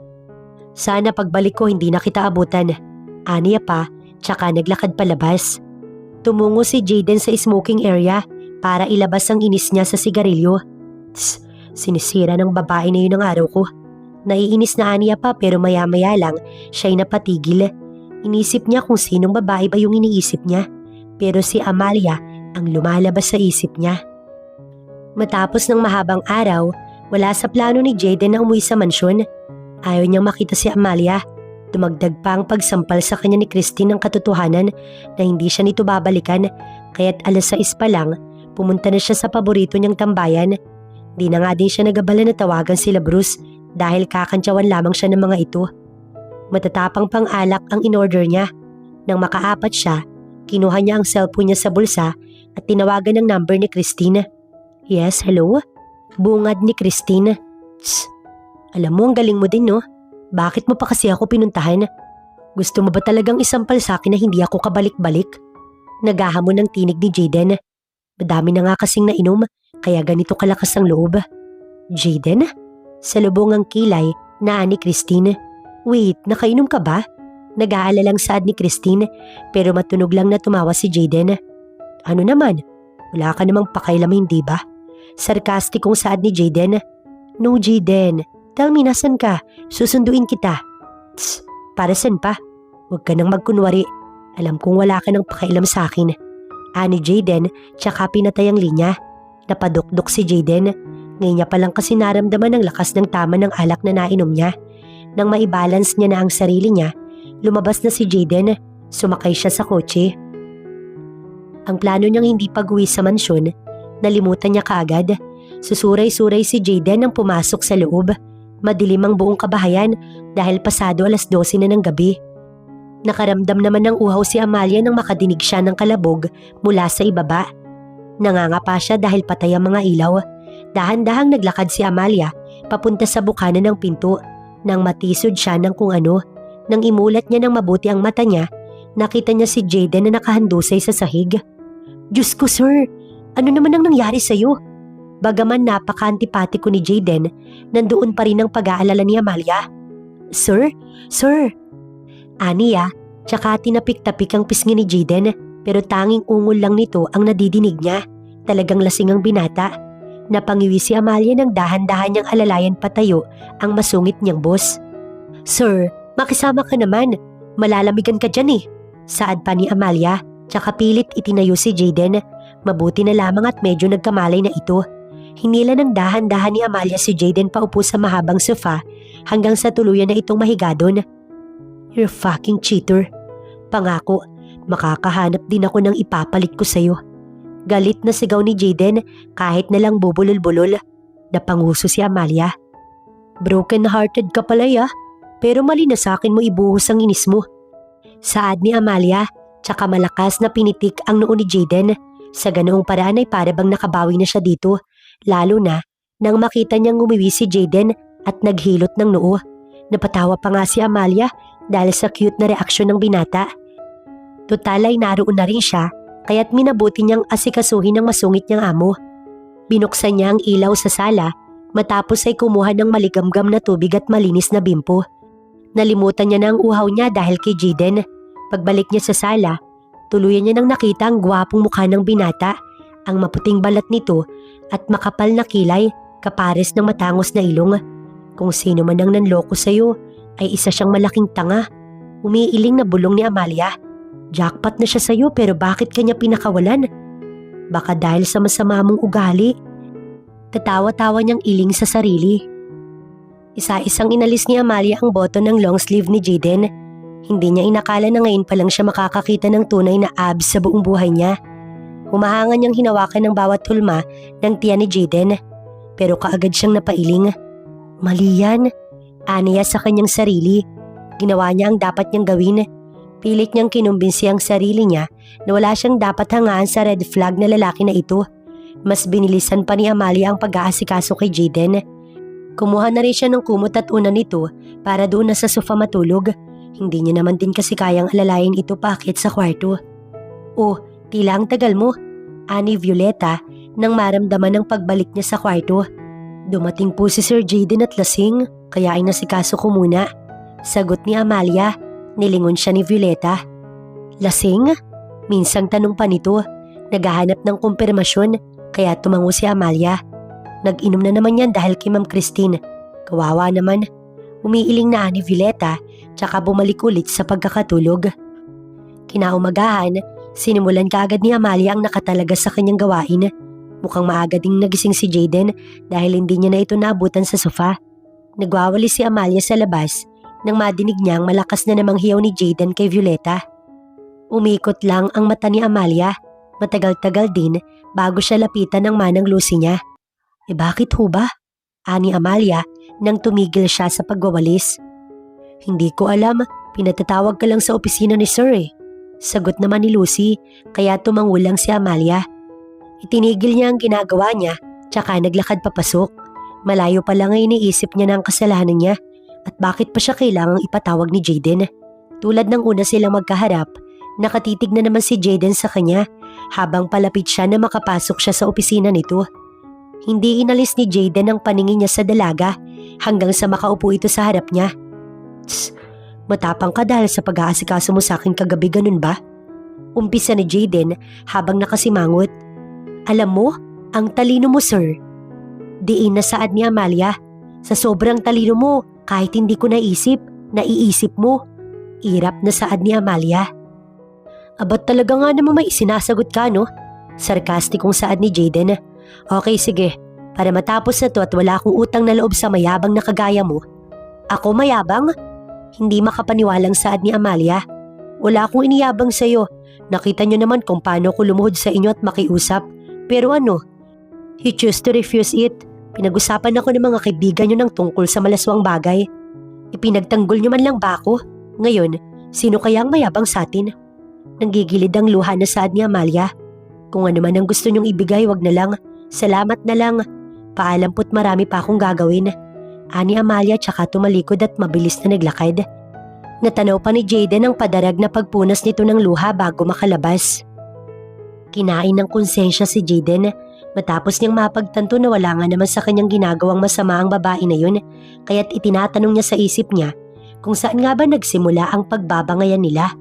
Sana pagbalik ko hindi na kita abutan. Aniya pa, tsaka naglakad palabas. Tumungo si Jaden sa smoking area para ilabas ang inis niya sa sigarilyo. Sinisira ng babae na yun ang araw ko. Naiinis na aniya pa pero maya-maya lang siya'y napatigil. Inisip niya kung sinong babae ba yung iniisip niya, pero si Amalia ang lumalabas sa isip niya. Matapos ng mahabang araw, wala sa plano ni Jaden na umuwi sa mansyon. Ayaw niyang makita si Amalia. Dumagdag pa ang pagsampal sa kanya ni Christine ng katotohanan na hindi siya nito babalikan, kaya't 6:00 pa lang, pumunta na siya sa paborito niyang tambayan. Di na nga din siya nagabala na tawagan sila Bruce dahil kakantsawan lamang siya ng mga ito. Matatapang pang-alak ang in-order niya. Nang makaapat siya, kinuha niya ang cellphone niya sa bulsa at tinawagan ng number ni Christine. Yes, hello? Bungad ni Christine. Tss, alam mo ang galing mo din no? Bakit mo pa kasi ako pinuntahan? Gusto mo ba talagang isampal sa akin na hindi ako kabalik-balik? Nagahamon ng tinig ni Jaden. Madami na nga kasing nainom, kaya ganito kalakas ang loob. Jaden? Salubong ang kilay na ni Christine. Wait, nakainom ka ba? Nag-aalalang saad ni Christine pero matunog lang na tumawa si Jaden. Ano naman? Wala ka namang pakailam hindi ba? Sarkastikong saad ni Jaden. No Jaden, Tell me, nasan ka? Susunduin kita. Tss, para saan pa? Huwag ka nang magkunwari. Alam kong wala ka nang pakialam sa akin. Ani Jayden, tsaka pinatay ang linya. Napadukdok si Jayden. Ngayon niya palang kasi naramdaman ang lakas ng tama ng alak na nainom niya. Nang maibalance niya na ang sarili niya, lumabas na si Jayden. Sumakay siya sa kotse. Ang plano niyang hindi pag-uwi sa mansyon, nalimutan niya kaagad. Susuray-suray si Jayden nang pumasok sa loob. Madilim ang buong kabahayan dahil pasado 12:00 na ng gabi. Nakaramdam naman ng uhaw si Amalia nang makadinig siya ng kalabog mula sa ibaba. Nangangapa siya dahil patay ang mga ilaw. Dahan-dahang naglakad si Amalia papunta sa bukana ng pinto. Nang matisod siya ng kung ano, nang imulat niya ng mabuti ang mata niya, nakita niya si Jayden na nakahandusay sa sahig. Diyos ko, sir! Ano naman ang nangyari sa'yo? Bagaman napaka-antipatiko ni Jayden, nandoon pa rin ang pag-aalala ni Amalia. Sir? Sir? Aniya, tsaka tinapik-tapik ang pisngi ni Jayden, pero tanging ungol lang nito ang nadidinig niya. Talagang lasing ang binata. Napangiwi si Amalia nang dahan-dahan niyang alalayan patayo ang masungit niyang boss. Sir, makisama ka naman. Malalamigan ka dyan eh. Saad pa ni Amalia, tsaka pilit itinayo si Jayden. Mabuti na lamang at medyo nagkamalay na ito. Hinila ng dahan-dahan ni Amalia si Jayden paupo sa mahabang sofa hanggang sa tuluyan na itong mahiga doon. You're fucking cheater. Pangako, makakahanap din ako ng ipapalit ko sa'yo. Galit na sigaw ni Jayden kahit na lang bubulol-bulol. Napanguso si Amalia. Broken-hearted ka pala ya, pero mali na sa akin mo ibuhos ang inis mo. Saad ni Amalia, tsaka malakas na pinitik ang noo ni Jayden. Sa ganoong paraan ay para bang nakabawi na siya dito. Lalo na nang makita niyang ngumiwi si Jayden at naghilot ng noo. Napatawa pa nga si Amalia dahil sa cute na reaksyon ng binata. Total ay naroon na rin siya kaya't minabuti niyang asikasuhin ang masungit niyang amo. Binuksan niya ang ilaw sa sala matapos ay kumuha ng maligamgam na tubig at malinis na bimpo. Nalimutan niya na ang uhaw niya dahil kay Jayden. Pagbalik niya sa sala, tuluyan niya nang nakita ang gwapong mukha ng binata, ang maputing balat nito at makapal na kilay kapares ng matangos na ilong. Kung sino man ang nanloko sa'yo ay isa siyang malaking tanga. Umiiling na bulong ni Amalia. Jackpot na siya sa'yo pero bakit kanya pinakawalan? Baka dahil sa masama mong ugali. Tatawa-tawa niyang iling sa sarili. Isa-isang inalis ni Amalia ang boto ng long sleeve ni Jayden. Hindi niya inakala na ngayon pa lang siya makakakita ng tunay na abs sa buong buhay niya. Humahangan niyang hinawakan ng bawat hulma ng tiyan ni Jayden. Pero kaagad siyang napailing. Mali yan. Aniya sa kanyang sarili. Ginawa niya ang dapat niyang gawin. Pilit niyang kinumbinsi ang sarili niya na wala siyang dapat hangaan sa red flag na lalaki na ito. Mas binilisan pa ni Amalia ang pag-aasikaso kay Jayden. Kumuha na rin siya ng kumot at una nito para doon na sa sofa matulog. Hindi niya naman din kasi kayang alalayan ito paakyat sa kwarto. Oh, tila ang tagal mo, ani Violeta nang maramdaman ang pagbalik niya sa kwarto. Dumating po si Sir Jayden at lasing, kaya ay nasikaso ko muna. Sagot ni Amalia, nilingon siya ni Violeta. Lasing? Minsang tanong pa nito, naghahanap ng kumpirmasyon, kaya tumango si Amalia. Nag-inom na naman yan dahil kay Ma'am Christine. Kawawa naman. Umiiling na ni Violeta, tsaka bumalik ulit sa pagkakatulog. Kinaumagahan, sinimulan kaagad ni Amalia ang nakatalaga sa kanyang gawain. Mukhang maaga ding nagising si Jayden dahil hindi niya na ito naabutan sa sofa. Nagwawali si Amalia sa labas nang madinig niya ang malakas na namang hiyaw ni Jayden kay Violeta. Umikot lang ang mata ni Amalia. Matagal-tagal din bago siya lapitan ng manang Lucy niya. Bakit ho ba? Ani Amalia nang tumigil siya sa pagwawalis. Hindi ko alam, pinatatawag ka lang sa opisina ni Sir eh. Sagot naman ni Lucy, kaya tumangulang si Amalia. Itinigil niya ang ginagawa niya, tsaka naglakad papasok. Malayo pa lang ay iniisip niya na ang kasalanan niya at bakit pa siya kailangang ipatawag ni Jayden. Tulad ng una silang magkaharap, nakatitig na naman si Jayden sa kanya habang palapit siya na makapasok siya sa opisina nito. Hindi inalis ni Jayden ang paningin niya sa dalaga hanggang sa makaupo ito sa harap niya. Tss, matapang ka dahil sa pag-aasikaso mo sa akin kagabi, ganun ba? Umpisa ni Jayden habang nakasimangot. Alam mo, ang talino mo, sir. Diin na saad ni Amalia. Sa sobrang talino mo, kahit hindi ko naisip, naiisip mo. Irap na saad ni Amalia. Abat talaga nga naman may sinasagot ka, no? Sarkastikong saad ni Jayden. Okay, sige. Para matapos na to at wala akong utang na loob sa mayabang na kagaya mo. Ako mayabang? Hindi makapaniwalang saad ni Amalia. Wala akong iniyabang sa'yo. Nakita niyo naman kung paano ko lumuhod sa inyo at makiusap. Pero ano? You choose to refuse it. Pinag-usapan ako ng mga kaibigan niyo ng tungkol sa malaswang bagay. Ipinagtanggol niyo man lang ba ako? Ngayon, sino kaya ang mayabang sa atin? Nanggigilid ang luha na saad ni Amalia. Kung ano man ang gusto niyong ibigay, wag na lang. Salamat na lang. Paalam po't marami pa akong gagawin. Ani Amalia tsaka tumalikod at mabilis na naglakad. Natanaw pa ni Jayden ang padarag na pagpunas nito ng luha bago makalabas. Kinain ng konsensya si Jayden matapos niyang mapagtanto na wala nga naman sa kanyang ginagawang masama ang babae na yun, kaya't itinatanong niya sa isip niya kung saan nga ba nagsimula ang pagbabangayan nila.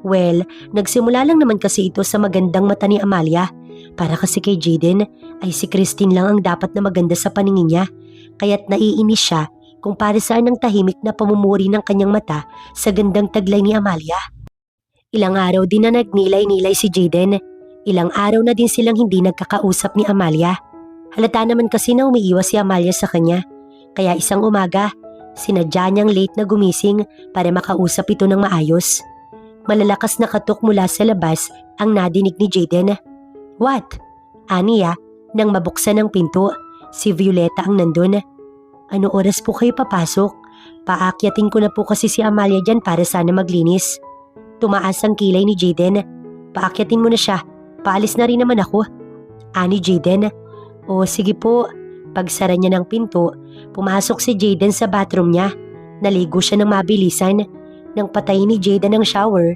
Well, nagsimula lang naman kasi ito sa magandang mata ni Amalia. Para kasi kay Jayden ay si Christine lang ang dapat na maganda sa paningin niya, kaya't naiinis siya kung para saan ang tahimik na pamumuri ng kanyang mata sa gandang taglay ni Amalia. Ilang araw din na nagnilay-nilay si Jayden. Ilang araw na din silang hindi nagkakausap ni Amalia. Halata naman kasi na umiiwas si Amalia sa kanya, kaya isang umaga, sinadya niyang late na gumising para makausap ito ng maayos. Malalakas na katok mula sa labas ang nadinig ni Jayden. What? Aniya, nang mabuksan ang pinto, si Violeta ang nandun. Ano oras po kayo papasok? Paakyatin ko na po kasi si Amalia dyan para sana maglinis. Tumaas ang kilay ni Jayden. Paakyatin mo na siya. Paalis na rin naman ako. Ani Jayden. O sige po. Pagsara niya ng pinto, pumasok si Jayden sa bathroom niya. Naligo siya ng mabilisan. Nang patayin ni Jayden ang shower,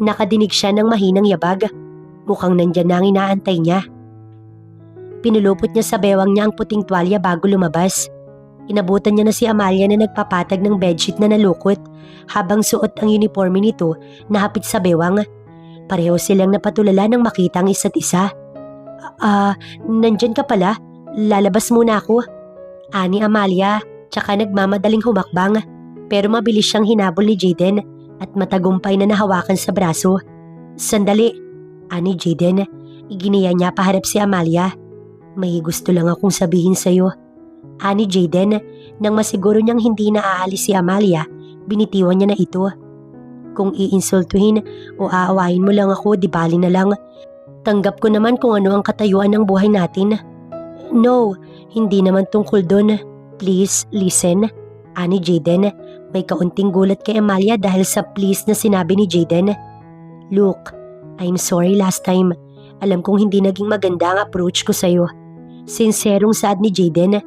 nakadinig siya ng mahinang yabag. Mukhang nandyan na ang inaantay niya. Pinulupot niya sa bewang niya ang puting tuwalya bago lumabas. Inabutan niya na si Amalia na nagpapatag ng bedsheet na nalukot habang suot ang uniforme nito na hapit sa bewang. Pareho silang napatulala nang makita ang isa't isa. Nandyan ka pala? Lalabas muna ako. Ani Amalia, tsaka nagmamadaling humakbang. Pero mabilis siyang hinabol ni Jayden at matagumpay na nahawakan sa braso. Sandali, ani Jayden, iginiya niya paharap si Amalia. May gusto lang akong sabihin sa'yo. Ani Jayden, nang masiguro niyang hindi na aalis si Amalia, binitiwan niya na ito. Kung iinsultuhin o aawain mo lang ako, di bali na lang. Tanggap ko naman kung ano ang katayuan ng buhay natin. No, hindi naman tungkol doon. Please, listen. Ani Jayden, may kaunting gulat kay Amalia dahil sa please na sinabi ni Jayden. Look, I'm sorry last time. Alam kong hindi naging maganda ang approach ko sa'yo. Sinserong saad ni Jayden.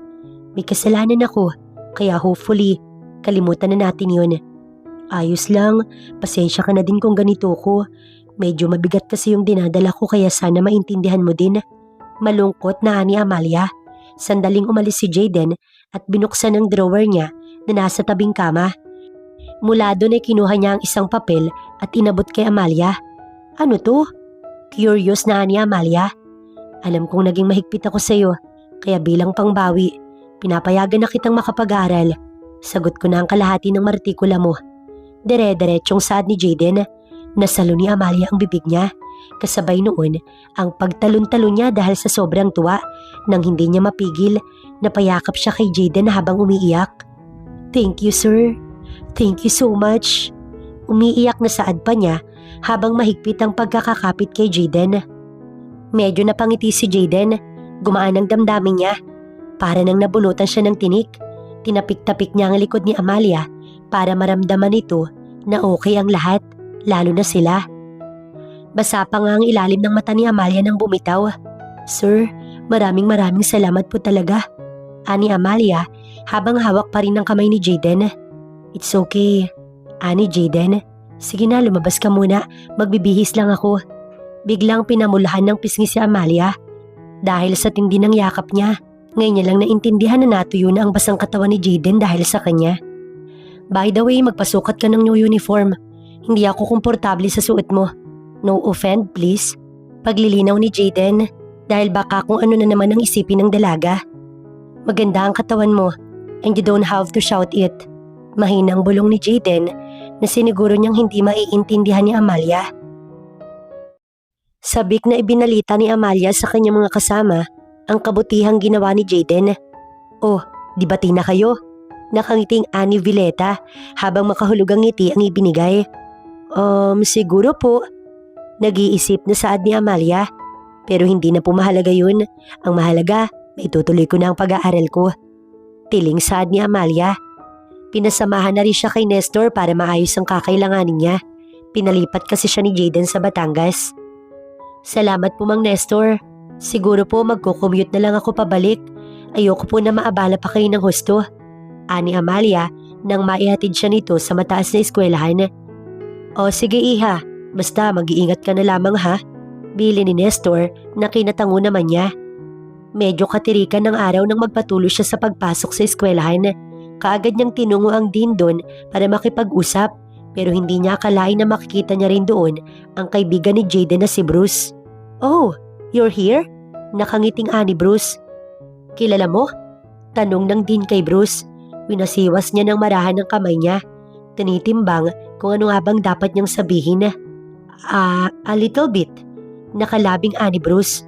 May kasalanan ako, kaya hopefully, kalimutan na natin yun. Ayos lang, pasensya ka na din kung ganito ko. Medyo mabigat kasi yung dinadala ko kaya sana maintindihan mo din. Malungkot na ani Amalia. Sandaling umalis si Jayden at binuksan ang drawer niya na nasa tabing kama. Mula doon ay kinuha niya ang isang papel at inabot kay Amalia. Ano to? Curious na ani Amalia. Alam kong naging mahigpit ako sa iyo, kaya bilang pangbawi, pinapayagan na kitang makapag-aral. Sagot ko na ang kalahati ng martikula mo. Dire-diretsong saad ni Jayden. Nasalo ni Amalia ang bibig niya. Kasabay noon ang pagtalon-talon niya dahil sa sobrang tuwa. Nang hindi niya mapigil, napayakap siya kay Jayden habang umiiyak. Thank you, sir. Thank you so much. Umiiyak na saad pa niya habang mahigpit ang pagkakakapit kay Jayden. Medyo napangiti si Jayden. Gumaan ang damdamin niya. Para nang nabulutan siya ng tinik. Tinapik-tapik niya ang likod ni Amalia para maramdaman ito na okay ang lahat, lalo na sila. Basa pa nga ang ilalim ng mata ni Amalia nang bumitaw. Sir, maraming salamat po talaga. Ani Amalia habang hawak pa rin ng kamay ni Jayden. It's okay. Ani Jayden, sige na lumabas ka muna, magbibihis lang ako. Biglang pinamulahan ng pisngi si Amalia. Dahil sa tindi ng yakap niya, ngayon niya lang naintindihan na natuyo na ang basang katawan ni Jayden dahil sa kanya. By the way, magpasukat ka ng new uniform. Hindi ako komportable sa suot mo. No offend, please. Paglilinaw ni Jayden dahil baka kung ano na naman ang isipin ng dalaga. Maganda ang katawan mo. And you don't have to shout it. Mahinang bulong ni Jaden na siniguro niyang hindi maiintindihan ni Amalia. Sabik na ibinalita ni Amalia sa kanyang mga kasama ang kabutihang ginawa ni Jaden. Oh, di bati na kayo? Nakangiting ani Violeta habang makahulugang ngiti ang ibinigay. Siguro po. Nag-iisip na saad ni Amalia. Pero hindi na po mahalaga yun. Ang mahalaga, maitutuloy ko na ang pag-aaral ko. Tiling saad ni Amalia. Pinasamahan na rin siya kay Nestor para maayos ang kakailanganin niya. Pinalipat kasi siya ni Jaden sa Batangas. Salamat po Mang Nestor. Siguro po magko-commute na lang ako pabalik. Ayoko po na maabala pa kayo ng husto. Ani Amalia nang maihatid siya nito sa mataas na eskwelahan. O sige iha, basta mag-iingat ka na lamang ha. Bili ni Nestor na kinatango naman niya. Medyo katirikan ng araw nang magpatuloy siya sa pagpasok sa eskwelahan. Kaagad niyang tinungo ang dean doon para makipag-usap pero hindi niya akalain na makikita niya rin doon ang kaibigan ni Jaden na si Bruce. Oh, you're here? Nakangiting ani Bruce. Kilala mo? Tanong ng dean kay Bruce. Winasiwas niya ng marahan ng kamay niya. Tinitimbang kung ano nga bang dapat niyang sabihin. A little bit. Nakalabing ani Bruce.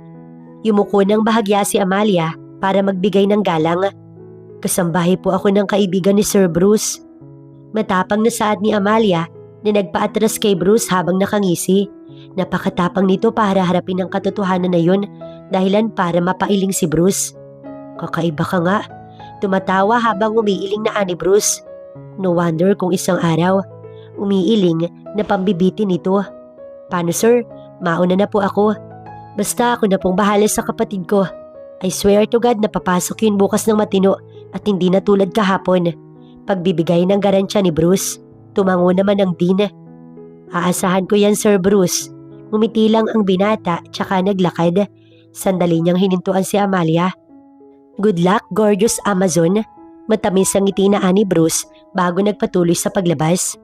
Yumuko ng bahagya si Amalia para magbigay ng galang. Kasambahay po ako ng kaibigan ni Sir Bruce. Matapang na saad ni Amalia na nagpaatras kay Bruce habang nakangisi. Napakatapang nito para harapin ang katotohanan na yun dahilan para mapailing si Bruce. Kakaiba ka nga. Tumatawa habang umiiling na ani Bruce. No wonder kung isang araw, umiiling na pambibitin nito. Paano sir? Mauna na po ako. Basta ako na pong bahala sa kapatid ko. I swear to God na papasok yun bukas ng matino at hindi na tulad kahapon. Pagbibigay ng garansya ni Bruce, tumango naman ang dean. Aasahan ko yan Sir Bruce. Ngumiti lang ang binata tsaka naglakad. Sandali niyang hinintuan si Amalia. Good luck, gorgeous Amazon. Matamis ang ngiti na ani Bruce bago nagpatuloy sa paglabas.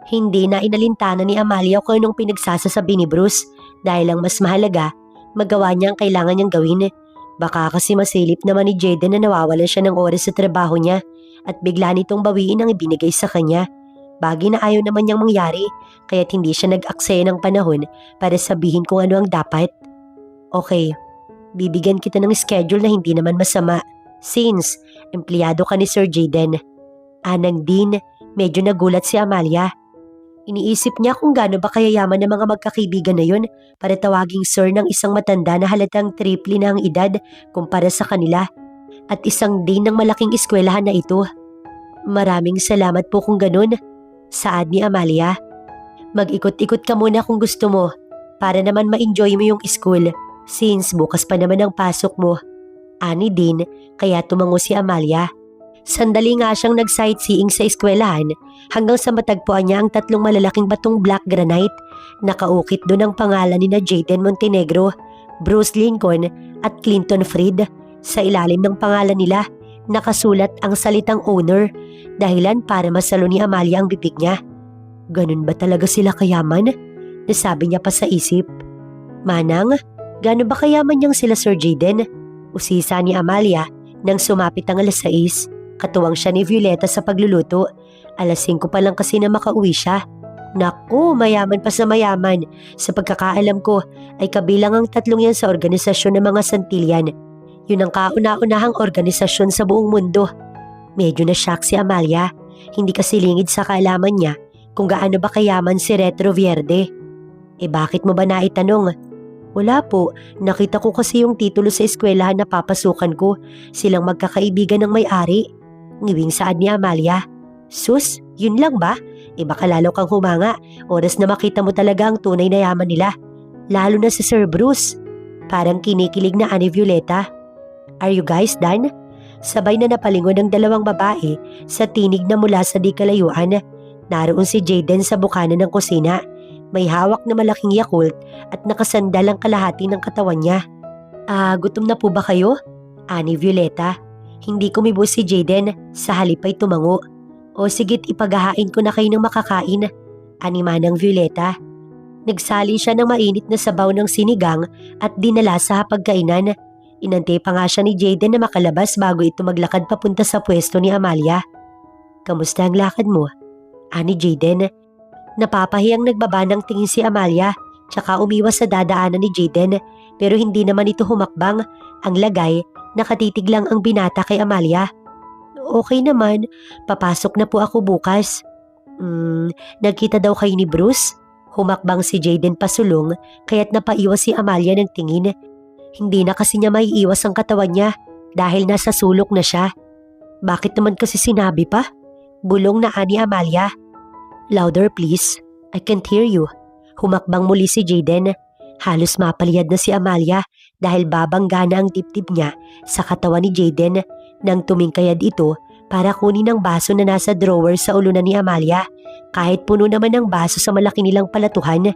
Hindi na inalintana ni Amalia kung anong pinagsasasabi ni Bruce dahil ang mas mahalaga, magawa niya ang kailangan niyang gawin. Baka kasi masilip naman ni Jaden na nawawalan siya ng oras sa trabaho niya at bigla nitong bawiin ang ibinigay sa kanya. Bagay na ayaw naman niyang mangyari kaya't hindi siya nag-aksaya ng panahon para sabihin kung ano ang dapat. Okay. Bibigyan kita ng schedule na hindi naman masama since empleyado ka ni Sir Jaden. Anang din, medyo nagulat si Amalia. Iniisip niya kung gaano ba kayayaman ng mga magkakaibigan na yun para tawaging sir ng isang matanda na halatang triple na ang edad kumpara sa kanila at isang din ng malaking eskwelahan na ito. Maraming salamat po kung ganun, saad ni Amalia. Mag-ikot-ikot ka muna kung gusto mo para naman ma-enjoy mo yung school. Since bukas pa naman ang pasok mo. Ani din, kaya tumango si Amalia. Sandali nga siyang nag-sightseeing sa eskwelahan hanggang sa matagpuan niya ang 3 malalaking batong black granite. Nakaukit doon ang pangalan ni na Jaden Montenegro, Bruce Lincoln at Clinton Freed. Sa ilalim ng pangalan nila, nakasulat ang salitang owner, dahilan para masalo ni Amalia ang bibig niya. Ganun ba talaga sila kayaman? Nasabi niya pa sa isip. Manang, gaano ba kayaman niyang sila Sir Jaden? Usisa ni Amalia nang sumapit ang 6:00. Katuwang siya ni Violeta sa pagluluto. 5:00 pa lang kasi na makauwi siya. Naku, mayaman pa sa mayaman. Sa pagkakaalam ko ay kabilang ang 3 yan sa organisasyon ng mga Santillan. Yun ang kauna-unahang organisasyon sa buong mundo. Medyo na-shock si Amalia. Hindi kasi lingid sa kaalaman niya kung gaano ba kayaman si Retro Verde. Bakit mo ba naitanong? Wala po, nakita ko kasi yung titulo sa eskwelahan na papasukan ko. Silang magkakaibigan ng may-ari. Ngiwing saad ni Amalia. Sus, yun lang ba? Baka lalo kang humanga. Oras na makita mo talaga ang tunay na yaman nila. Lalo na si Sir Bruce. Parang kinikilig na ani Violeta. Are you guys done? Sabay na napalingon ng 2 babae sa tinig na mula sa di kalayuan. Naroon si Jaden sa bukana ng kusina. May hawak na malaking Yakult at nakasandal ang kalahati ng katawan niya. Gutom na po ba kayo? Ani Violeta. Hindi kumibo si Jaden, sa halip ay tumango. O sige't ipaghahain ko na kayo ng makakain. Ani Manang Violeta. Nagsali siya ng mainit na sabaw ng sinigang at dinala sa hapagkainan. Inantay pa nga siya ni Jaden na makalabas bago ito maglakad papunta sa pwesto ni Amalia. Kamusta ang lakad mo? Ani Jaden. Napapahiyang nagbaba ng tingin si Amalia tsaka umiwas sa dadaanan ni Jaden pero hindi naman ito humakbang. Ang lagay, nakatitig lang ang binata kay Amalia. Okay naman, papasok na po ako bukas. Nagkita daw kayo ni Bruce? Humakbang si Jaden pasulong kaya't napaiwas si Amalia ng tingin. Hindi na kasi niya maiiwas ang katawan niya dahil nasa sulok na siya. Bakit naman kasi sinabi pa? Bulong na ani Amalia. Louder please, I can't hear you. Humakbang muli si Jaden. Halos mapaliyad na si Amalia dahil babangga na ang dibdib niya sa katawan ni Jaden nang tumingkayad ito para kunin ang baso na nasa drawer sa ulunan ni Amalia kahit puno naman ng baso sa malaki nilang palatuhan.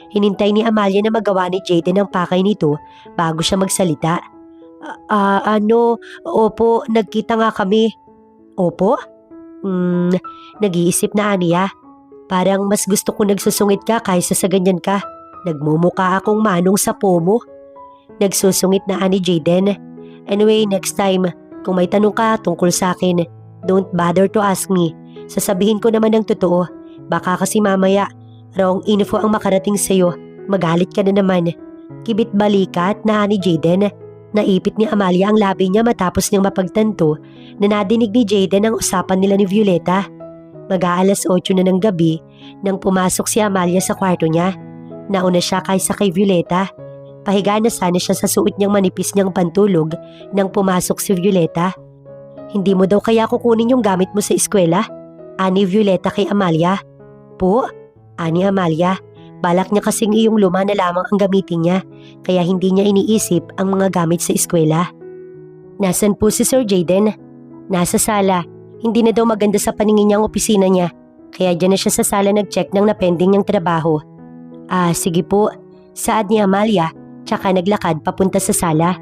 Hinintay ni Amalia na magawa ni Jaden ang pakay nito bago siya magsalita. Opo, nagkita nga kami. Opo? Nag-iisip na aniya. Parang mas gusto ko nagsusungit ka kaysa sa ganyan ka. Nagmumuka akong manong sa pomo. Nagsusungit na ani Jaden. Anyway, next time, kung may tanong ka tungkol sa akin, don't bother to ask me. Sasabihin ko naman ng totoo. Baka kasi mamaya, wrong info ang makarating sa'yo. Magalit ka na naman. Kibit balikat na ni Jaden. Naipit ni Amalia ang labi niya matapos niyang mapagtanto na nadinig ni Jaden ang usapan nila ni Violeta. Mag-aalas 8 na ng gabi nang pumasok si Amalia sa kwarto niya. Nauna siya kaysa kay Violeta. Pahiga na sana siya sa suot niyang manipis niyang pantulog nang pumasok si Violeta. Hindi mo daw kaya kukunin yung gamit mo sa eskwela? Ani Violeta kay Amalia. Po? Ani Amalia. Balak niya kasing iyong luma na lamang ang gamitin niya kaya hindi niya iniisip ang mga gamit sa eskwela. Nasaan po si Sir Jaden? Nasa sala. Hindi na daw maganda sa paningin niya ang opisina niya kaya dyan na siya sa sala nag-check ng napending niyang trabaho. Sige po. Saad ni Amalia tsaka naglakad papunta sa sala.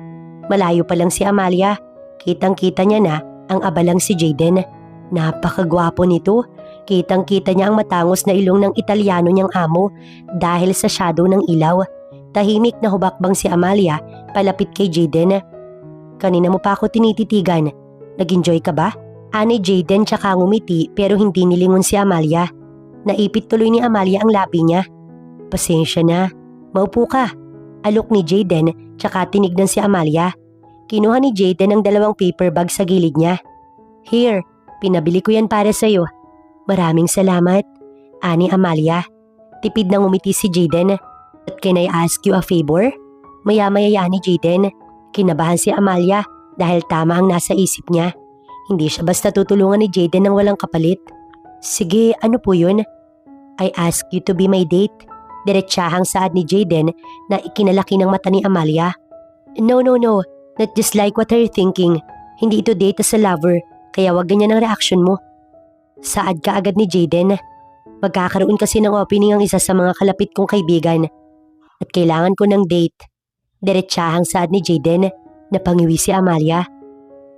Malayo pa lang si Amalia. Kitang-kita niya na ang abalang si Jaden. Napakagwapo nito. Kitang-kita niya ang matangos na ilong ng Italiano niyang amo dahil sa shadow ng ilaw. Tahimik na hubakbang si Amalia palapit kay Jaden. Kanina mo pa ako tinititigan. Nag-enjoy ka ba? Ani Jaden tsaka ngumiti pero hindi nilingon si Amalia. Naipit tuloy ni Amalia ang labi niya. Pasensya na. Maupo ka. Alok ni Jaden tsaka tinignan si Amalia. Kinuha ni Jaden ang 2 paper bag sa gilid niya. Here, pinabili ko yan para sa'yo. Maraming salamat. Ani Amalia. Tipid na ngumiti si Jaden. But can I ask you a favor? Maya-maya ni Jaden. Kinabahan si Amalia dahil tama ang nasa isip niya. Hindi siya basta tutulungan ni Jaden ng walang kapalit. Sige, ano po yun? I ask you to be my date. Diretsahang saad ni Jaden na ikinalaki ng mata ni Amalia. No. Not just like what you're thinking. Hindi ito date as a lover, kaya wag ganyan ang reaction mo. Saad ka agad ni Jaden. Magkakaroon kasi ng opening ang isa sa mga kalapit kong kaibigan. At kailangan ko ng date. Diretsahang saad ni Jaden. Napangiwi si Amalia.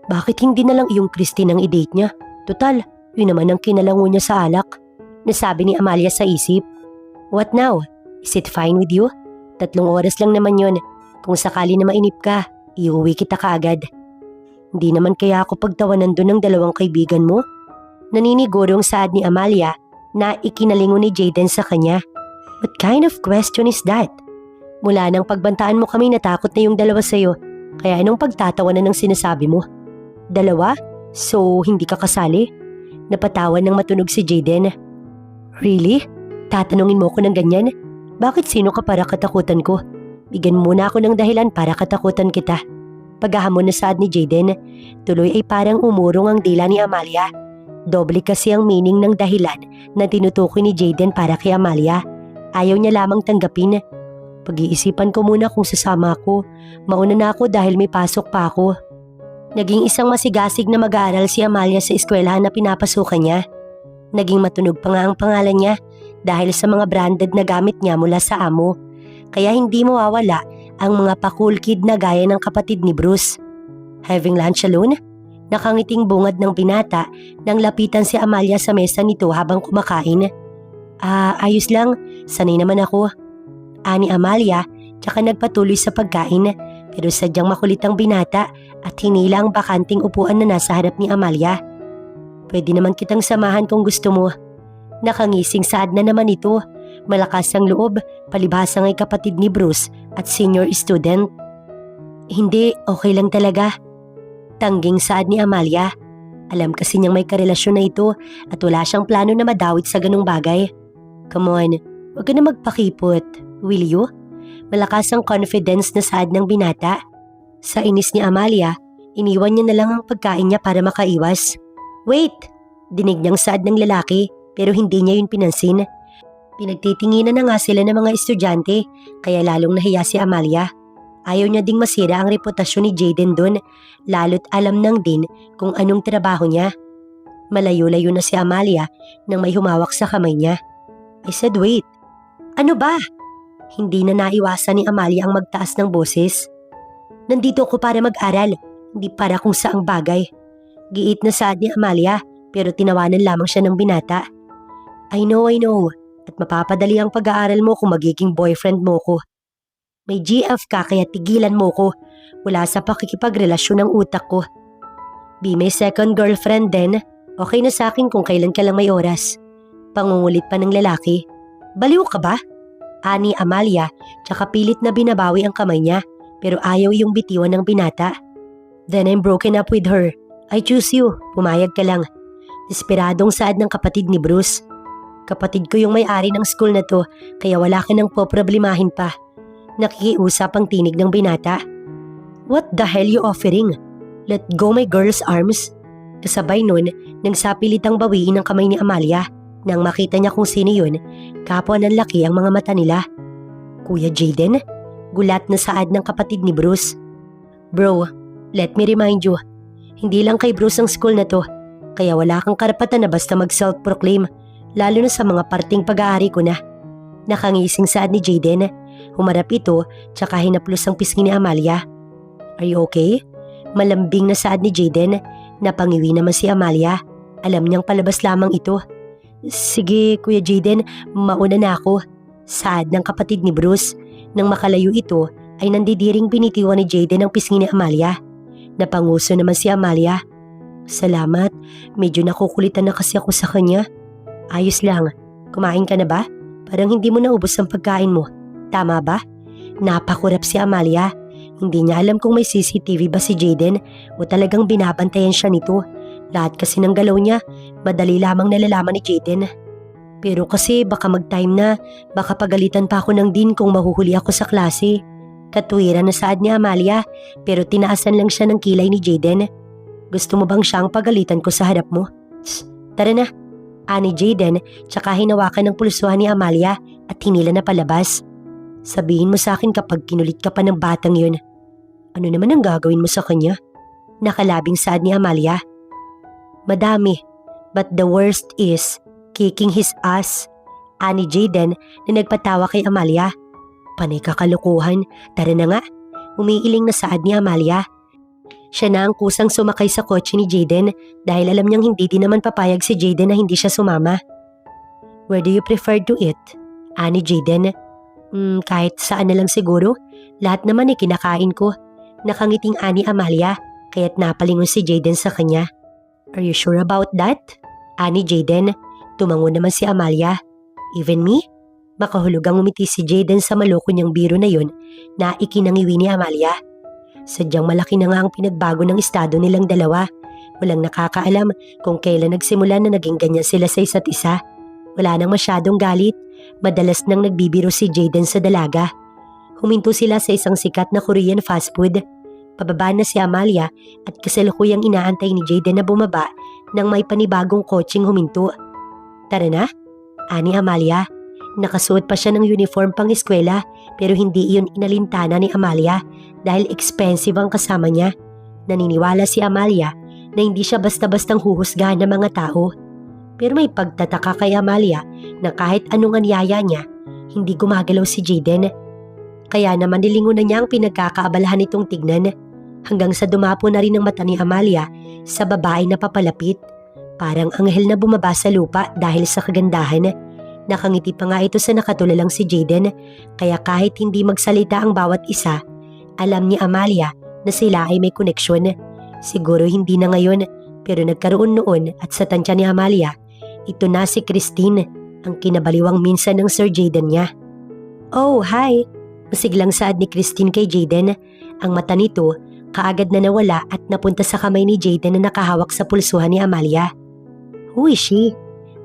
Bakit hindi na lang iyong Christine ang i-date niya? Total, yun naman ang kinalango niya sa alak. Nasabi ni Amalia sa isip. What now? Is it fine with you? 3 oras lang naman yun. Kung sakali na mainip ka, iuwi kita kaagad. Hindi naman kaya ako pagtawanan doon ng 2 kaibigan mo? Naninigurong saad ni Amalia na ikinalingon ni Jaden sa kanya. What kind of question is that? Mula nang pagbantaan mo kami natakot na yung 2 sa'yo, kaya anong pagtatawanan ng sinasabi mo? 2? So, hindi ka kasali? Napatawan ng matunog si Jaden. Really? Tatanungin mo ko ng ganyan? Bakit sino ka para katakutan ko? Bigyan muna ako ng dahilan para katakutan kita. Paghahamon na saad ni Jaden, tuloy ay parang umurong ang dila ni Amalia. Doble kasi ang meaning ng dahilan na tinutukoy ni Jaden para kay Amalia. Ayaw niya lamang tanggapin. Pag-iisipan ko muna kung sasama ako. Mauna na ako dahil may pasok pa ako. Naging isang masigasig na mag-aaral si Amalia sa eskwelahan na pinapasukan niya. Naging matunog pa nga ang pangalan niya dahil sa mga branded na gamit niya mula sa amo. Kaya hindi mawawala ang mga pa-cool kid na gaya ng kapatid ni Bruce. Having lunch alone? Nakangiting bungad ng binata nang lapitan si Amalia sa mesa nito habang kumakain. Ayos lang, sanay naman ako. Ani Amalia, tsaka nagpatuloy sa pagkain Pero sadyang makulit ang binata at hinila ang bakanting upuan na nasa harap ni Amalia. Pwede naman kitang samahan kung gusto mo. Nakangising saad na naman ito. Malakas ang loob, palibhasa nga'y kapatid ni Bruce at senior student. Hindi, okay lang talaga. Tangging saad ni Amalia. Alam kasi niyang may karelasyon na ito at wala siyang plano na madawit sa ganung bagay. Come on, huwag ka na magpakipot. Will you? Malakas ang confidence na saad ng binata. Sa inis ni Amalia, iniwan niya na lang ang pagkain niya para makaiwas. Wait! Dinig niyang saad ng lalaki pero hindi niya yun pinansin. Pinagtitinginan na nga sila ng mga estudyante kaya lalong nahiya si Amalia. Ayaw niya ding masira ang reputasyon ni Jaden doon, lalo't alam nang din kung anong trabaho niya. Malayo-layo na si Amalia nang may humawak sa kamay niya. I said wait. Ano ba? Hindi na naiwasan ni Amalia ang magtaas ng boses. Nandito ako para mag-aral, hindi para kung saang bagay. Giit na saad ni Amalia pero tinawanan lamang siya ng binata. I know. At mapapadali ang pag-aaral mo kung magiging boyfriend mo ko. May GF ka kaya tigilan mo ko. Wala sa pakikipagrelasyon ng utak ko. Be my second girlfriend din. Okay na sa akin kung kailan ka lang may oras. Pangungulit pa ng lalaki. Baliw ka ba? Ani Amalia, tsaka pilit na binabawi ang kamay niya pero ayaw yung bitiwan ng binata. Then I'm broken up with her. I choose you. Pumayag ka lang. Desperadong saad ng kapatid ni Bruce. Kapatid ko yung may-ari ng school na to kaya wala ka nang poproblemahin pa. Nakikiusap ang tinig ng binata. What the hell you offering? Let go my girl's arms. Kasabay nun, nang sapilitang bawiin ang kamay ni Amalia. Nang makita niya kung sino yun, kapwa ng laki ang mga mata nila. Kuya Jaden? Gulat na saad ng kapatid ni Bruce. Bro, let me remind you, hindi lang kay Bruce ang school na to, kaya wala kang karapatan na basta mag-self-proclaim, lalo na sa mga parting pag-aari ko na. Nakangising saad ni Jaden. Humarap ito, tsaka hinaplos ang pisngi ni Amalia. Are you okay? Malambing na saad ni Jaden. Napangiwi naman si Amalia. Alam niyang palabas lamang ito. Sige, Kuya Jaden, mauna na ako. Saad ng kapatid ni Bruce. Nang makalayo ito, ay nandidiring binitiwan ni Jaden ang pisngi ni Amalia. Napanguso naman si Amalia. Salamat, medyo nakukulitan na kasi ako sa kanya. Ayos lang, kumain ka na ba? Parang hindi mo naubos ang pagkain mo. Tama ba? Napakurap si Amalia. Hindi niya alam kung may CCTV ba si Jaden o talagang binabantayan siya nito. Lahat kasi ng galaw niya, madali lamang nalalaman ni Jaden. Pero kasi baka mag-time na, baka pagalitan pa ako ng dean kung mahuhuli ako sa klase. Katwiran na saad ni Amalia, pero tinaasan lang siya ng kilay ni Jaden. Gusto mo bang siyang pagalitan ko sa harap mo? Tara na. Ani Jaden, tsaka hinawakan ng pulsuhan ni Amalia at hinila na palabas. Sabihin mo sa akin kapag kinulit ka pa ng batang yun. Ano naman ang gagawin mo sa kanya? Nakalabing saad ni Amalia. Madami, but the worst is kicking his ass. Ani Jaden na nagpatawa kay Amalia. Panay kakalukuhan, tara na nga. Umiiling na saad ni Amalia. Siya na ang kusang sumakay sa kotse ni Jaden dahil alam niyang hindi din naman papayag si Jaden na hindi siya sumama. Where do you prefer to eat? Ani Jaden. Kahit saan na lang siguro. Lahat naman kinakain ko. Nakangiting ani Amalia kaya't napalingon si Jaden sa kanya. Are you sure about that? Ani Jaden. Tumango naman si Amalia. Even me? Makahulugang umiti si Jaden sa maloko niyang biro na yun na ikinangiwi ni Amalia. Sadyang malaki na nga ang pinagbago ng estado nilang dalawa. Walang nakakaalam kung kailan nagsimula na naging ganyan sila sa isa't isa. Wala nang masyadong galit. Madalas nang nagbibiro si Jaden sa dalaga. Huminto sila sa isang sikat na Korean fast food. Pababa na si Amalia at kasalukuyang inaantay ni Jaden na bumaba nang may panibagong kotseng huminto. Tara na, ani Amalia. Nakasuot pa siya ng uniform pang eskwela pero hindi iyon inalintana ni Amalia dahil expensive ang kasama niya. Naniniwala si Amalia na hindi siya basta-bastang huhusgahan ng mga tao. Pero may pagtataka kay Amalia na kahit anong anyaya niya, hindi gumagalaw si Jaden. Kaya naman nilingon na niya ang pinagkakaabalahan nitong tignan hanggang sa dumapo na rin ang mata ni Amalia sa babae na papalapit. Parang anghel na bumaba sa lupa dahil sa kagandahan. Nakangiti pa nga ito sa nakatulalang si Jaden kaya kahit hindi magsalita ang bawat isa, Alam ni Amalia na sila ay may koneksyon. Siguro hindi na ngayon, pero nagkaroon noon at sa tansya ni Amalia, ito na si Christine, ang kinabaliwang minsan ng Sir Jaden niya. Oh, hi! Masiglang saad ni Christine kay Jaden. Ang mata nito kaagad na nawala at napunta sa kamay ni Jaden na nakahawak sa pulsuhan ni Amalia. Who is she?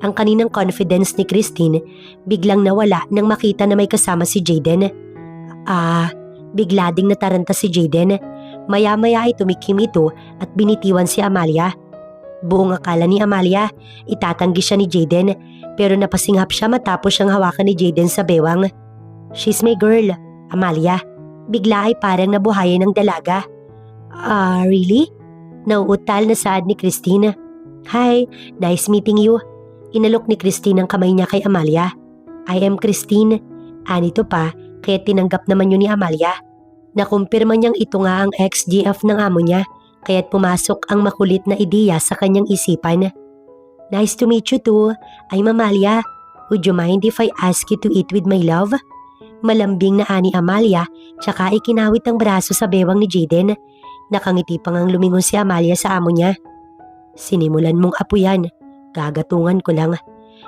Ang kaninang confidence ni Christine biglang nawala nang makita na may kasama si Jaden. Bigla ding nataranta si Jaden. Maya-maya ay tumikim ito at binitiwan si Amalia. Buong akala ni Amalia, itatanggi siya ni Jaden pero napasinghap siya matapos siyang hawakan ni Jaden sa bewang. She's my girl, Amalia. Bigla ay parang nabuhayan ng dalaga. Really? Nauutal na saad ni Christine. Hi, nice meeting you. Inalok ni Christine ang kamay niya kay Amalia. I am Christine. Anito pa, kaya tinanggap naman yun ni Amalia. Nakumpirma niyang ito nga ang ex-GF ng amo niya, kaya't pumasok ang makulit na ideya sa kanyang isipan. Nice to meet you too. I'm Amalia. Would you mind if I ask you to eat with my love? Malambing na ani Amalia, tsaka ikinawit ang braso sa bewang ni Jaden. Nakangiti pang ang lumingon si Amalia sa amo niya. Sinimulan mong apuyan. Gagatungan ko lang.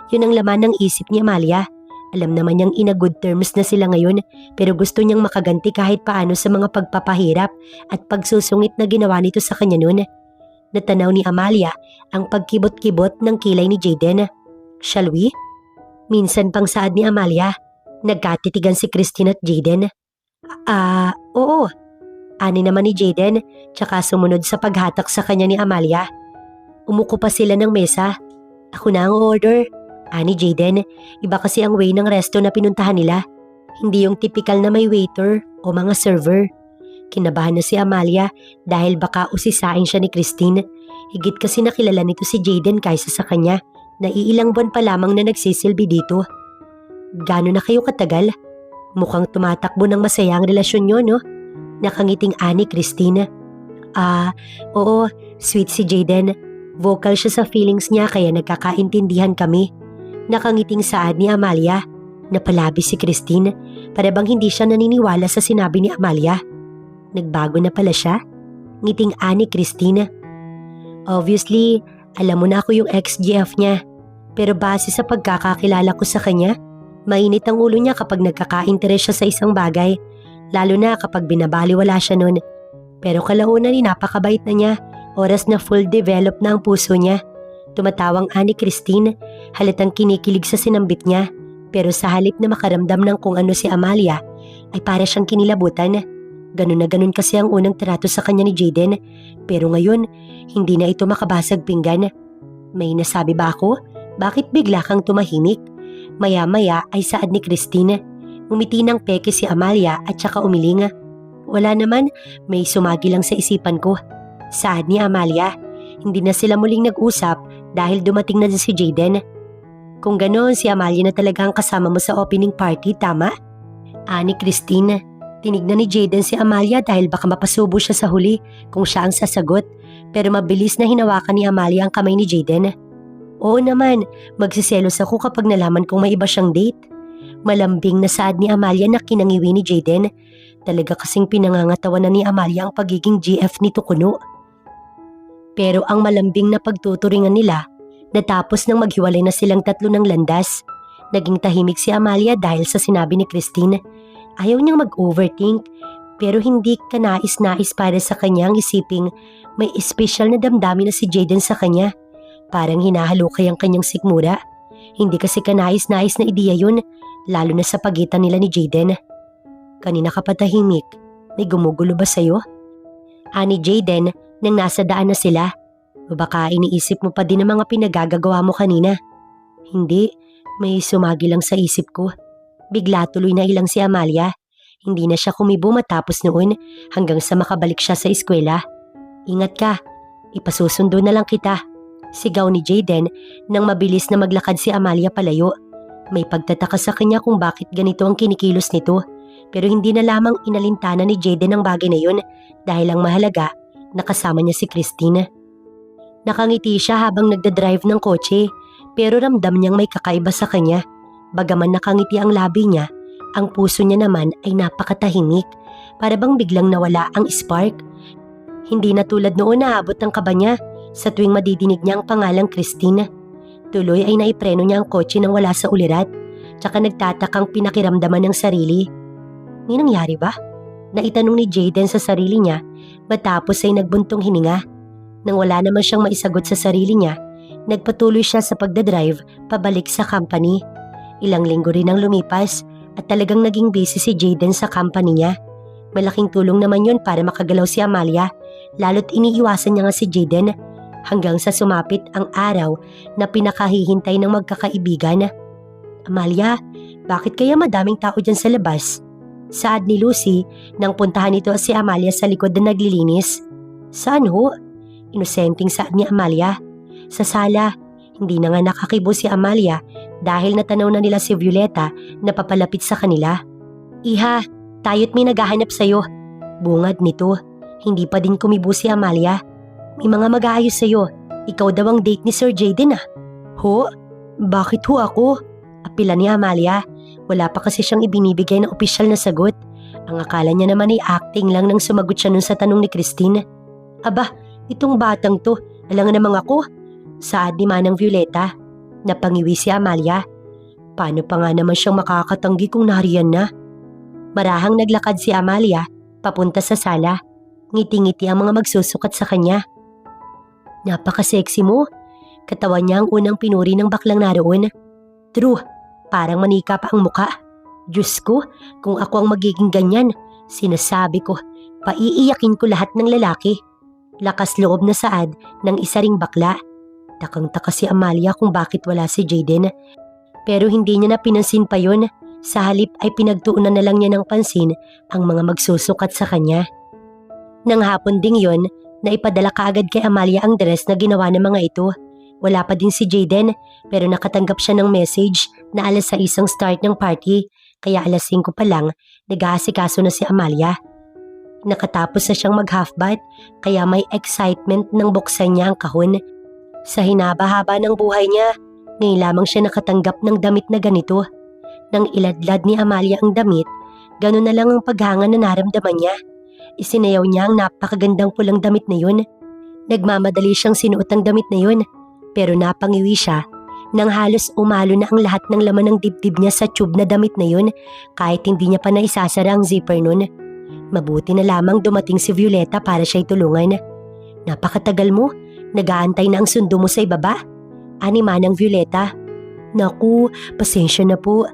Yun ang laman ng isip ni Amalia. Alam naman niyang in a good terms na sila ngayon pero gusto niyang makaganti kahit paano sa mga pagpapahirap at pagsusungit na ginawa nito sa kanya noon. Natanaw ni Amalia ang pagkibot-kibot ng kilay ni Jaden. Shall we? Minsan pang saad ni Amalia. Nagkatitigan si Christine at Jaden. Oo. Ani naman ni Jaden tsaka sumunod sa paghatak sa kanya ni Amalia. Umuko pa sila ng mesa. Ako na ang order. Ani Jaden, iba kasi ang way ng resto na pinuntahan nila. Hindi yung typical na may waiter o mga server. Kinabahan na si Amalia dahil baka usisain siya ni Christine. Higit kasi nakilala nito si Jaden kaysa sa kanya na iilang buwan pa lamang na nagsisilbi dito. Gano'n na kayo katagal? Mukhang tumatakbo ng masaya ang relasyon nyo, no? Nakangiting ani Christine. Oo, sweet si Jaden. Vocal siya sa feelings niya kaya nagkakaintindihan kami. Nakangiting saad ni Amalia. Napalabi si Christine para bang hindi siya naniniwala sa sinabi ni Amalia. Nagbago na pala siya? Ngiting ani Christine. Obviously, alam mo na ako yung ex-GF niya. Pero base sa pagkakakilala ko sa kanya, mainit ang ulo niya kapag nagkaka-interes siya sa isang bagay. Lalo na kapag binabaliwala siya nun. Pero kalaunan ni napakabait na niya. Oras na full develop na ang puso niya. Tumatawang ani Christine, halatang kinikilig sa sinambit niya. Pero sa halip na makaramdam ng kung ano si Amalia, ay para siyang kinilabutan. Ganun na ganun kasi ang unang trato sa kanya ni Jaden. Pero ngayon, hindi na ito makabasag pinggan. May nasabi ba ako? Bakit bigla kang tumahimik? Maya-maya ay saad ni Christine. Umiti ng peke si Amalia at saka umiling. Wala naman, may sumagi lang sa isipan ko. Saad ni Amalia, hindi na sila muling nag-usap dahil dumating na din si Jaden. Kung gano'n, si Amalia na talaga ang kasama mo sa opening party, tama? Ani Christine, tinignan ni Jaden si Amalia dahil baka mapasubo siya sa huli kung siya ang sasagot. Pero mabilis na hinawakan ni Amalia ang kamay ni Jaden. Oo naman, magsiselos ako kapag nalaman kong may iba siyang date. Malambing na saad ni Amalia na kinangiwi ni Jaden. Talaga kasing pinangangatawanan ni Amalia ang pagiging GF nito kuno. Pero ang malambing na pagtuturingan nila, natapos nang maghiwalay na silang tatlo ng landas. Naging tahimik si Amalia dahil sa sinabi ni Christine. Ayaw niyang mag-overthink, pero hindi ka nais-nais para sa kanyang isiping may espesyal na damdamin na si Jaden sa kanya. Parang hinahalukay ang kanyang sikmura. Hindi kasi kanais-nais na ideya yun, lalo na sa pagitan nila ni Jaden. Kanina ka pa tahimik, may gumugulo ba sa'yo? Ani Jaden nang nasa daan na sila. O baka iniisip mo pa din ang mga pinagagagawa mo kanina. Hindi, may sumagi lang sa isip ko. Bigla tuloy na ilang si Amalia. Hindi na siya kumibo matapos noon hanggang sa makabalik siya sa eskwela. Ingat ka, ipasusundo na lang kita. Sigaw ni Jaden nang mabilis na maglakad si Amalia palayo. May pagtataka sa kanya kung bakit ganito ang kinikilos nito. Pero hindi na lamang inalintana ni Jaden ang bagay na yun dahil ang mahalaga, nakasama niya si Christine. Nakangiti siya habang nagdadrive ng kotse pero ramdam niyang may kakaiba sa kanya. Bagaman nakangiti ang labi niya, Ang puso niya naman ay napakatahimik, para bang biglang nawala ang spark. Hindi na tulad noon naabot ang kaba niya sa tuwing madidinig niya ang pangalang Christine. Tuloy ay naipreno niya ang kotse nang wala sa ulirat, tsaka nagtatakang pinakiramdaman ng sarili. May nangyari ba? Naitanong ni Jayden sa sarili niya matapos ay nagbuntong hininga. Nang wala naman siyang maisagot sa sarili niya, nagpatuloy siya sa pagdadrive pabalik sa company. Ilang linggo rin ang lumipas at talagang naging busy si Jayden sa company niya. Malaking tulong naman yun para makagalaw si Amalia, lalo't iniiwasan niya nga si Jayden hanggang sa sumapit ang araw na pinakahihintay ng magkakaibigan. Amalia, bakit kaya madaming tao dyan sa labas? Saad ni Lucy nang puntahan ito si Amalia sa likod na naglilinis. Saan ho? Inosenteng saad ni Amalia. Sa sala. Hindi na nga nakakibo si Amalia dahil natanaw na nila si Violeta na papalapit sa kanila. Iha, tayo't may naghahanap sa'yo. Bungad nito. Hindi pa din kumibo si Amalia. May mga mag-aayos sa'yo. Ikaw daw ang date ni Sir Jayden ah. Ho? Bakit ho ako? Apila ni Amalia. Wala pa kasi siyang ibinibigay na opisyal na sagot. Ang akala niya naman ay acting lang nang sumagot siya nun sa tanong ni Christine. Aba, itong batang to, alangan namang ako. Saad ni Manang Violeta. Napangiwi si Amalia. Paano pa nga naman siyang makakatanggi kung nariyan na? Marahang naglakad si Amalia papunta sa sala. Ngiti-ngiti ang mga magsusukat sa kanya. Napaka-sexy mo. Katawan niya ang unang pinuri ng baklang naroon. True. Parang manika pa ang muka. Diyos ko, kung ako ang magiging ganyan, sinasabi ko, paiiyakin ko lahat ng lalaki. Lakas loob na saad ng isa ring bakla. Takang-taka si Amalia kung bakit wala si Jayden. Pero hindi niya na pinansin pa yun. Sa halip ay pinagtuunan na lang niya ng pansin ang mga magsusukat sa kanya. Nang hapon ding yon, naipadala kaagad kay Amalia ang dress na ginawa ng mga ito. Wala pa din si Jayden pero nakatanggap siya ng message na 6:00 ang start ng party, kaya 5:00 pa lang nag-aasikaso na si Amalia. Nakatapos na siyang mag-half bath kaya may excitement nang buksan niya ang kahon. Sa hinaba-haba ng buhay niya, ngayon lamang siya nakatanggap ng damit na ganito. Nang iladlad ni Amalia ang damit, gano'n na lang ang paghanga na naramdaman niya. Isinayaw niya ang napakagandang pulang damit na yun. Nagmamadali siyang sinuot ang damit na yun. Pero napangiwi siya nang halos umalo na ang lahat ng laman ng dibdib niya sa tube na damit na yun kahit hindi niya pa naisasara ang zipper nun. Mabuti na lamang dumating si Violeta para siya'y tulungan. Napakatagal mo, nag-aantay na ang sundo mo sa ibaba. Ani Manang Violeta. Naku, pasensya na po.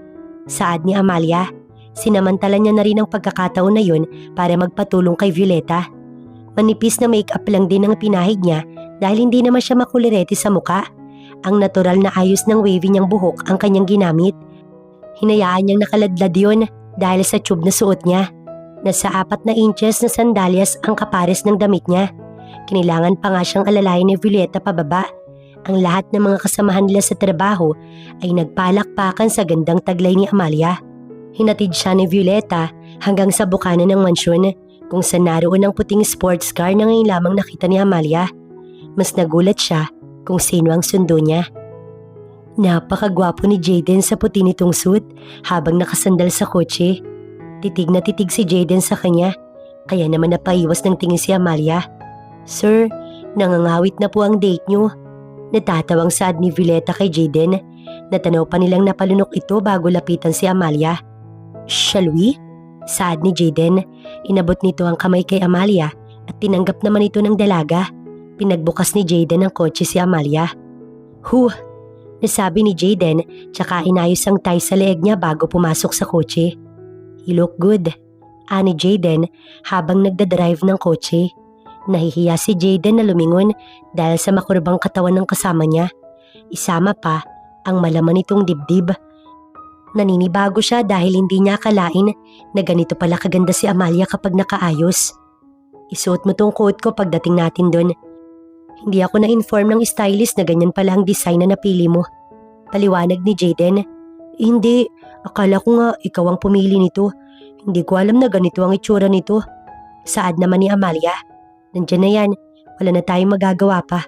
Saad ni Amalia. Sinamantala niya na rin ang pagkakataon na yun para magpatulong kay Violeta. Manipis na make-up lang din ang pinahid niya dahil hindi naman siya makulirete sa muka. Ang natural na ayos ng wavy niyang buhok ang kanyang ginamit. Hinayaan niyang nakaladlad yun dahil sa tube na suot niya. Nasa 4 na inches na sandalyas ang kapares ng damit niya. Kailangan pa nga siyang alalayan ni Violeta pababa. Ang lahat ng mga kasamahan nila sa trabaho ay nagpalakpakan sa gandang taglay ni Amalia. Hinatid siya ni Violeta hanggang sa bukana ng mansyon kung saan naroon ang puting sports car na ngayon lamang nakita ni Amalia. Mas nagulat siya kung sino ang sundo niya. Napakagwapo ni Jayden sa puti nitong suit habang nakasandal sa kotse. Titig na titig si Jayden sa kanya, kaya naman napaiwas ng tingin si Amalia. Sir, nangangawit na po ang date niyo. Natatawang saad ni Violeta kay Jayden. Natanaw pa nilang napalunok ito bago lapitan si Amalia. Shall we? Saad ni Jayden. Inabot nito ang kamay kay Amalia at tinanggap naman ito ng dalaga. Pinagbukas ni Jayden ang kotse si Amalia. Huh! Nasabi ni Jayden tsaka inayos ang tie sa leeg niya bago pumasok sa kotse. You look good, ani Jayden habang nagdadrive ng kotse. Nahihiya si Jayden na lumingon dahil sa makurbang katawan ng kasama niya. Isama pa ang malaman nitong dibdib. Naninibago siya dahil hindi niya akalain na ganito pala kaganda si Amalia kapag nakaayos. Isuot mo tong coat ko pagdating natin doon. Hindi ako na-inform ng stylist na ganyan pala ang design na napili mo. Paliwanag ni Jayden. Hindi, akala ko nga ikaw ang pumili nito. Hindi ko alam na ganito ang itsura nito. Saad naman ni Amalia. Nandiyan na yan, wala na tayong magagawa pa.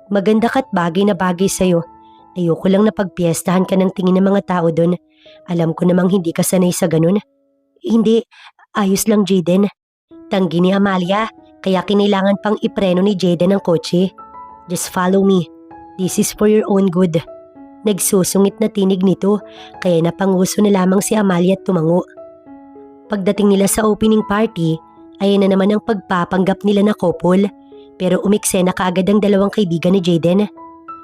Maganda ka't bagay na bagay sa'yo. Ayoko lang na pagpiestahan ka ng tingin ng mga tao doon. Alam ko namang hindi ka sanay sa ganun. Hindi, ayos lang Jaden. Tanggi ni Amalia, kaya kinailangan pang ipreno ni Jaden ang kotse. Just follow me. This is for your own good. Nagsusungit na tinig nito, kaya napanguso na lamang si Amalia at tumango. Pagdating nila sa opening party, ayan na naman ang pagpapanggap nila na couple. Pero umiksena kaagad ang dalawang kaibigan ni Jaden.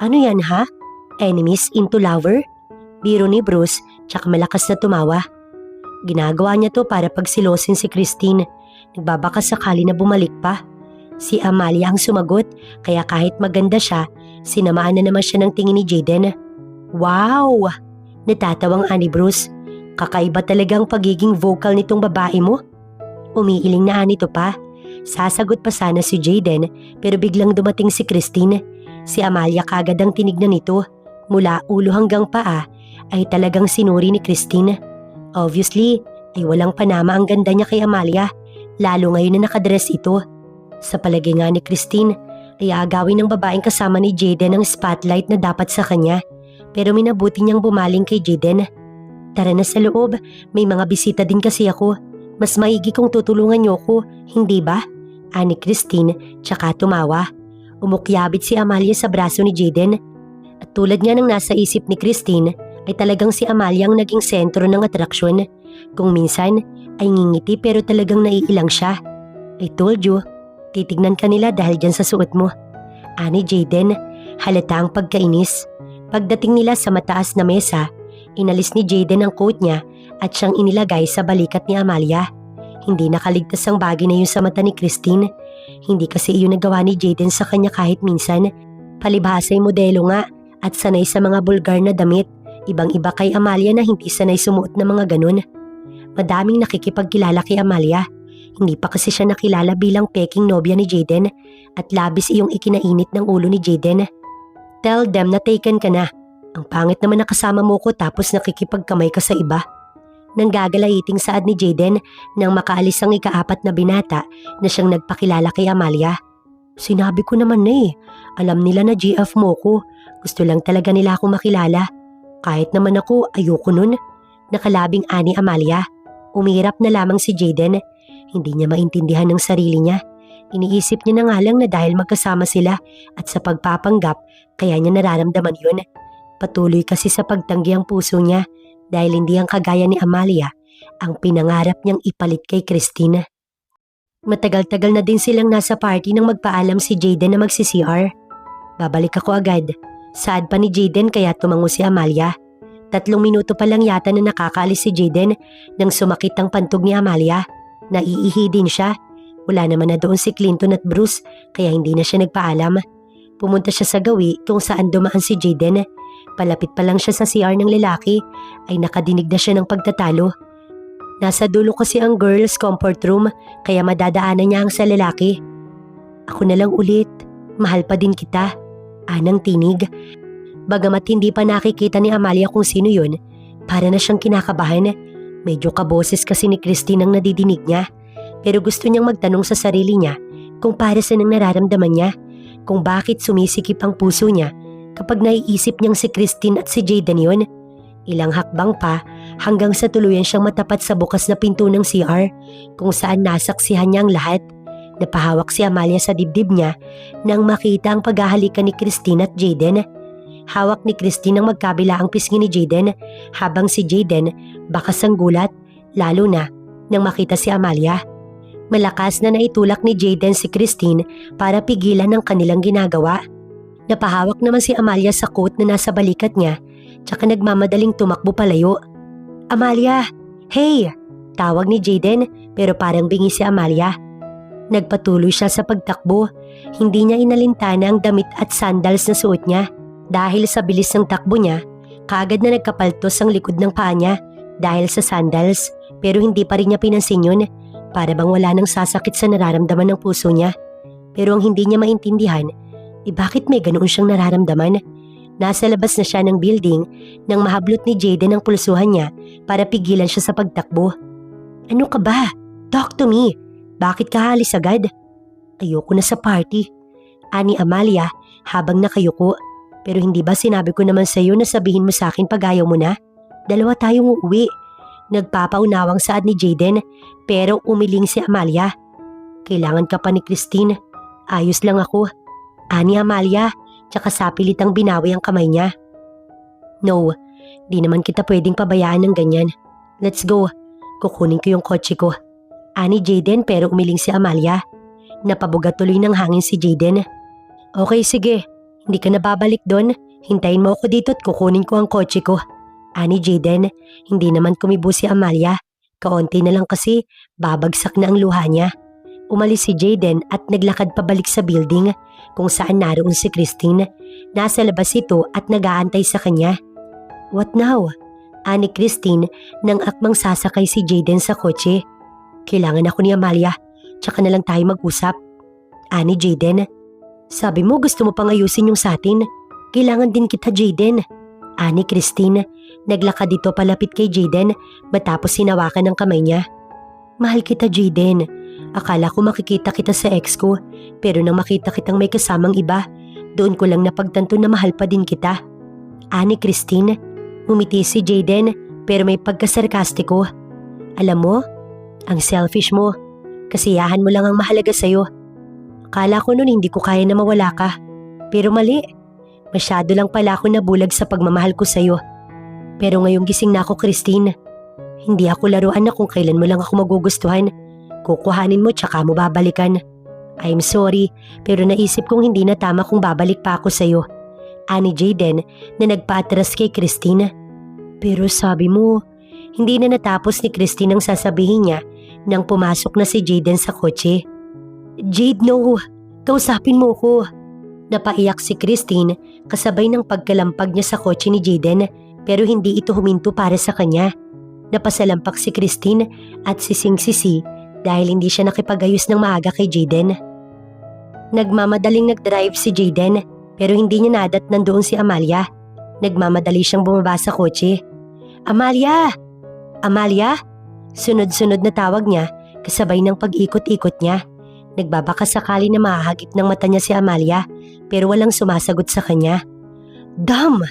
Ano yan ha? Enemies into lover? Biro ni Bruce, tsaka malakas na tumawa. Ginagawa niya to para pagsilosin si Christine. Nagbabaka sakali na bumalik pa. Si Amalia ang sumagot, kaya kahit maganda siya, sinamaan na naman siya ng tingin ni Jaden. Wow! Natatawang ani Bruce. Kakaiba talagang pagiging vocal nitong babae mo. Umiiling na anito pa. Sasagot pa sana si Jaden pero biglang dumating si Christine. Si Amalia kagad ang tinignan nito. Mula ulo hanggang paa ay talagang sinuri ni Christine. Obviously ay walang panama ang ganda niya kay Amalia, lalo ngayon na nakadress ito. Sa palagay nga ni Christine ay agawin ng babaeng kasama ni Jaden ang spotlight na dapat sa kanya. Pero minabuti niyang bumaling kay Jaden. Tara na sa loob, may mga bisita din kasi ako. Mas maigi kung tutulungan niyo ko, hindi ba? Ani Christine, tsaka tumawa. Umukyabit si Amalia sa braso ni Jaden. At tulad nga ng nasa isip ni Christine, ay talagang si Amalia ang naging sentro ng atraksyon. Kung minsan ay ngingiti pero talagang naiilang siya. I told you, titignan ka nila dahil dyan sa suot mo. Ani Jaden, halata ang pagkainis. Pagdating nila sa mataas na mesa, inalis ni Jaden ang coat niya at siyang inilagay sa balikat ni Amalia. Hindi nakaligtas ang bagay na yun sa mata ni Christine. Hindi kasi iyon nagawa ni Jaden sa kanya kahit minsan. Palibhasa'y modelo nga at sanay sa mga bulgar na damit. Ibang-iba kay Amalia na hindi sanay sumuot ng mga ganun. Madaming nakikipagkilala kay Amalia. Hindi pa kasi siya nakilala bilang peking nobya ni Jaden at labis iyong ikinainit ng ulo ni Jaden. Tell them na taken ka na. Ang pangit naman nakasama mo ko tapos nakikipagkamay ka sa iba. Nanggagalayiting saad ni Jaden nang makaalis ang ika-4 na binata na siyang nagpakilala kay Amalia. Sinabi ko naman na alam nila na GF mo ko. Gusto lang talaga nila akong makilala. Kahit naman ako, ayoko nun. Nakalabing ani Amalia. Umirap na lamang si Jaden. Hindi niya maintindihan ng sarili niya. Iniisip niya na nga lang na dahil magkasama sila at sa pagpapanggap, kaya niya nararamdaman yun. Patuloy kasi sa pagtanggi ang puso niya dahil hindi ang kagaya ni Amalia ang pinangarap niyang ipalit kay Christine. Matagal-tagal na din silang nasa party nang magpaalam si Jaden na magsi-CR. Babalik ako agad. Saad pa ni Jaden kaya tumango si Amalia. 3 minuto pa lang yata na nakakaalis si Jaden nang sumakit ang pantog ni Amalia. Naiihi din siya. Wala naman na doon si Clinton at Bruce kaya hindi na siya nagpaalam. Pumunta siya sa gawi kung saan dumaan si Jaden. Palapit pa lang siya sa CR ng lalaki ay nakadinig na siya ng pagtatalo. Nasa dulo kasi ang girls' comfort room kaya madadaanan niya ang sa lalaki. Ako na lang ulit, mahal pa din kita. Anang tinig. Bagamat hindi pa nakikita ni Amalia kung sino yun, para na siyang kinakabahan. Medyo kaboses kasi ni Christine ang nadidinig niya. Pero gusto niyang magtanong sa sarili niya kung para saan ang nararamdaman niya, kung bakit sumisikip ang puso niya kapag naiisip niyang si Christine at si Jaden yun. Ilang hakbang pa hanggang sa tuluyan siyang matapat sa bukas na pinto ng CR kung saan nasaksihan niya ang lahat. Napahawak si Amalia sa dibdib niya nang makita ang paghahalikan ni Christine at Jaden. Hawak ni Christine ang magkabila ang pisngi ni Jaden habang si Jaden bakas ang gulat, lalo na nang makita si Amalia. Malakas na naitulak ni Jaden si Christine para pigilan ang kanilang ginagawa. Napahawak naman si Amalia sa coat na nasa balikat niya tsaka nagmamadaling tumakbo palayo. Amalia! Hey! Tawag ni Jaden pero parang bingi si Amalia. Nagpatuloy siya sa pagtakbo. Hindi niya inalintana ang damit at sandals na suot niya. Dahil sa bilis ng takbo niya, kaagad na nagkapaltos ang likod ng paa niya dahil sa sandals pero hindi pa rin niya pinansin yun. Para bang wala nang sasakit sa nararamdaman ng puso niya. Pero ang hindi niya maintindihan, bakit may ganoon siyang nararamdaman? Nasa labas na siya ng building nang mahablot ni Jaden ang pulsuhan niya para pigilan siya sa pagtakbo. Ano ka ba? Talk to me. Bakit ka halis agad? Ayoko na sa party. Ani Amalia habang nakayuko. Pero hindi ba sinabi ko naman sa iyo na sabihin mo sa akin pag ayaw mo na? Dalawa tayong uuwi. Nagpapaunawang saad ni Jayden pero umiling si Amalia. Kailangan ka pa ni Christine. Ayos lang ako. Ani Amalia, tsaka sapilitang binawi ang kamay niya. No, di naman kita pwedeng pabayaan ng ganyan. Let's go. Kukunin ko yung kotse ko. Ani Jayden pero umiling si Amalia. Napabuga tuloy ng hangin si Jayden. Okay, sige. Hindi ka na babalik doon. Hintayin mo ako dito at kukunin ko ang kotse ko. Ani Jayden, hindi naman kumibo si Amalia. Kaunti na lang kasi, babagsak na ang luha niya. Umalis si Jayden at naglakad pabalik sa building kung saan naroon si Christine. Nasa labas ito at nag-aantay sa kanya. What now? Ani Christine nang akmang sasakay si Jayden sa kotse. Kailangan ako ni Amalia, tsaka na lang tayo mag-usap. Ani Jayden, sabi mo gusto mo pang ayusin yung satin. Kailangan din kita Jayden. Ani Christine, naglakad dito palapit kay Jayden matapos hinawakan ng kamay niya. Mahal kita Jayden. Akala ko makikita kita sa ex ko, pero nang makita kitang may kasamang iba, doon ko lang napagtanto na mahal pa din kita. Ani Christine, umiti si Jayden pero may pagkasarkastiko. Alam mo, ang selfish mo. Kasiyahan mo lang ang mahalaga sa'yo. Akala ko noon hindi ko kaya na mawala ka. Pero mali. Masyado lang pala ako nabulag sa pagmamahal ko sa'yo. Pero ngayong gising na ako, Christine. Hindi ako laruan na kung kailan mo lang ako magugustuhan. Kukuhanin mo tsaka mo babalikan. I'm sorry, pero naisip kong hindi na tama kung babalik pa ako sa'yo. Ani Jayden na nagpaatras kay Christine. Pero sabi mo, hindi na natapos ni Christine ang sasabihin niya nang pumasok na si Jayden sa kotse. Jade, no! Kausapin mo ko! Napaiyak si Christine kasabay ng pagkalampag niya sa kotse ni Jayden pero hindi ito huminto para sa kanya. Napasalampak si Christine at sising-sisi dahil hindi siya nakipagayos ng maaga kay Jayden. Nagmamadaling nag-drive si Jayden pero hindi niya nadat nandoon si Amalia. Nagmamadali siyang bumaba sa kotse. Amalia! Amalia? Sunod-sunod na tawag niya kasabay ng pag-ikot-ikot niya. Nagbabaka sakali na mahahagip ng mata niya si Amalia pero walang sumasagot sa kanya. Damn!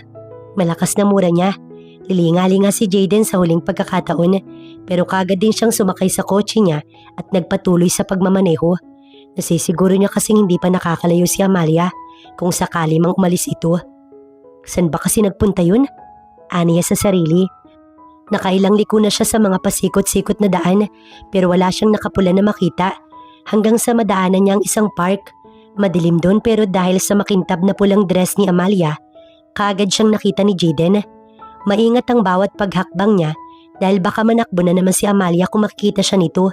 Malakas na mura niya. Lilingali nga si Jayden sa huling pagkakataon pero kagad din siyang sumakay sa kotse niya at nagpatuloy sa pagmamaneho. Nasisiguro niya kasing hindi pa nakakalayo si Amalia kung sakali mang umalis ito. San ba kasi nagpunta yun? Aniya sa sarili. Nakailang liko na siya sa mga pasikot-sikot na daan pero wala siyang nakapula na makita hanggang sa madaanan niya ang isang park. Madilim doon pero dahil sa makintab na pulang dress ni Amalia, kaagad siyang nakita ni Jayden. Maingat ang bawat paghakbang niya dahil baka manakbo na naman si Amalia kung makikita siya nito.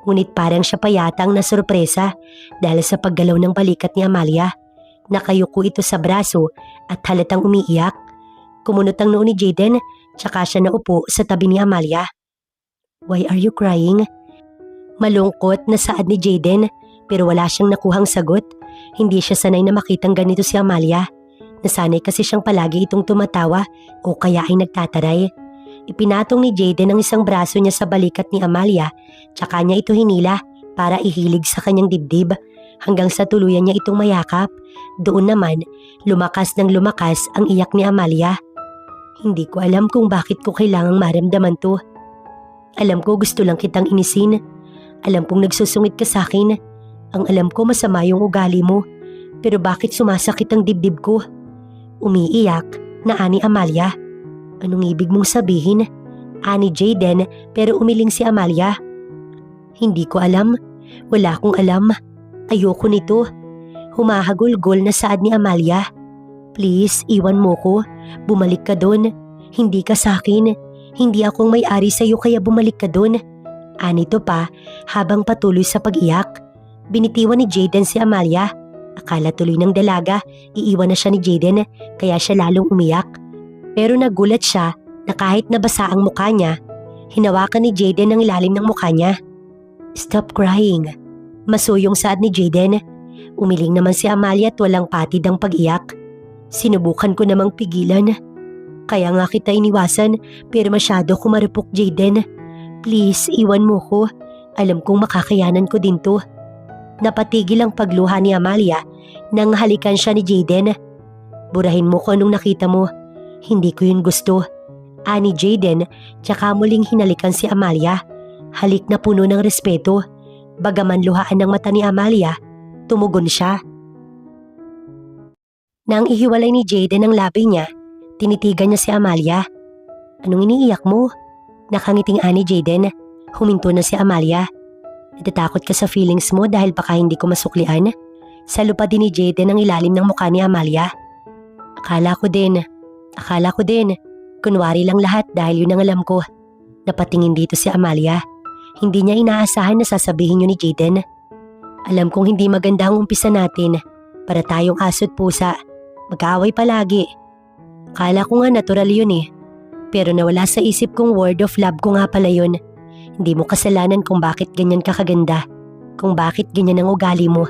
Ngunit parang siya pa yata ang nasurpresa dahil sa paggalaw ng balikat ni Amalia. Nakayuko ito sa braso at halatang umiiyak. Kumunot ang noo ni Jayden tsaka siya naupo sa tabi ni Amalia. Why are you crying? Malungkot na saad ni Jayden pero wala siyang nakuhang sagot. Hindi siya sanay na makitang ganito si Amalia. Nasanay kasi siyang palagi itong tumatawa o kaya ay nagtataray. Ipinatong ni Jayden ang isang braso niya sa balikat ni Amalia tsaka niya ito hinila para ihilig sa kanyang dibdib hanggang sa tuluyan niya itong mayakap. Doon naman, lumakas ng lumakas ang iyak ni Amalia. Hindi ko alam kung bakit ko kailangang maramdaman to. Alam ko gusto lang kitang inisin. Alam kong nagsusungit ka sa akin. Ang alam ko masama yung ugali mo. Pero bakit sumasakit ang dibdib ko? Umiiyak na ani Amalia. Anong ibig mong sabihin? Ani Jayden pero umiling si Amalia. Hindi ko alam. Wala akong alam. Ayoko nito. Humahagulgol na saad ni Amalia. Please, iwan mo ko. Bumalik ka doon. Hindi ka sa akin. Hindi akong may-ari sa'yo kaya bumalik ka doon. Anito pa habang patuloy sa pag-iyak. Binitiwan ni Jayden si Amalia. Akala tuloy ng dalaga, iiwan na siya ni Jayden kaya siya lalong umiyak. Pero nagulat siya na kahit nabasa ang mukha niya, hinawakan ni Jayden ang ilalim ng mukha niya. Stop crying. Masuyong saad ni Jayden. Umiling naman si Amalia at walang patid ang pag-iyak. Sinubukan ko namang pigilan. Kaya nga kita iniwasan pero masyado ko marupok Jayden. Please, iwan mo ko. Alam kong makakayanan ko din to. Napatigil ang pagluha ni Amalia nang halikan siya ni Jayden. Burahin mo ko anong nakita mo. Hindi ko yun gusto. Ani Jayden, tsaka muling hinalikan si Amalia. Halik na puno ng respeto. Bagaman luhaan ng mata ni Amalia, tumugon siya. Nang ihiwalay ni Jayden ang labi niya, tinitigan niya si Amalia. Anong iniiyak mo? Nakangiting ani Jayden. Huminto na si Amalia. Natatakot ka sa feelings mo dahil baka hindi ko masuklian? Salupa din ni Jayden ang ilalim ng mukha ni Amalia. Akala ko din. Kunwari lang lahat dahil yun ang alam ko. Napatingin dito si Amalia. Hindi niya inaasahan na sasabihin yun ni Jayden. Alam kong hindi maganda ang umpisa natin. Para tayong aso't pusa. Mag-aaway palagi. Akala ko nga natural yun eh. Pero nawala sa isip kong word of love ko nga pala yun. Hindi mo kasalanan kung bakit ganyan ka kaganda. Kung bakit ganyan ang ugali mo.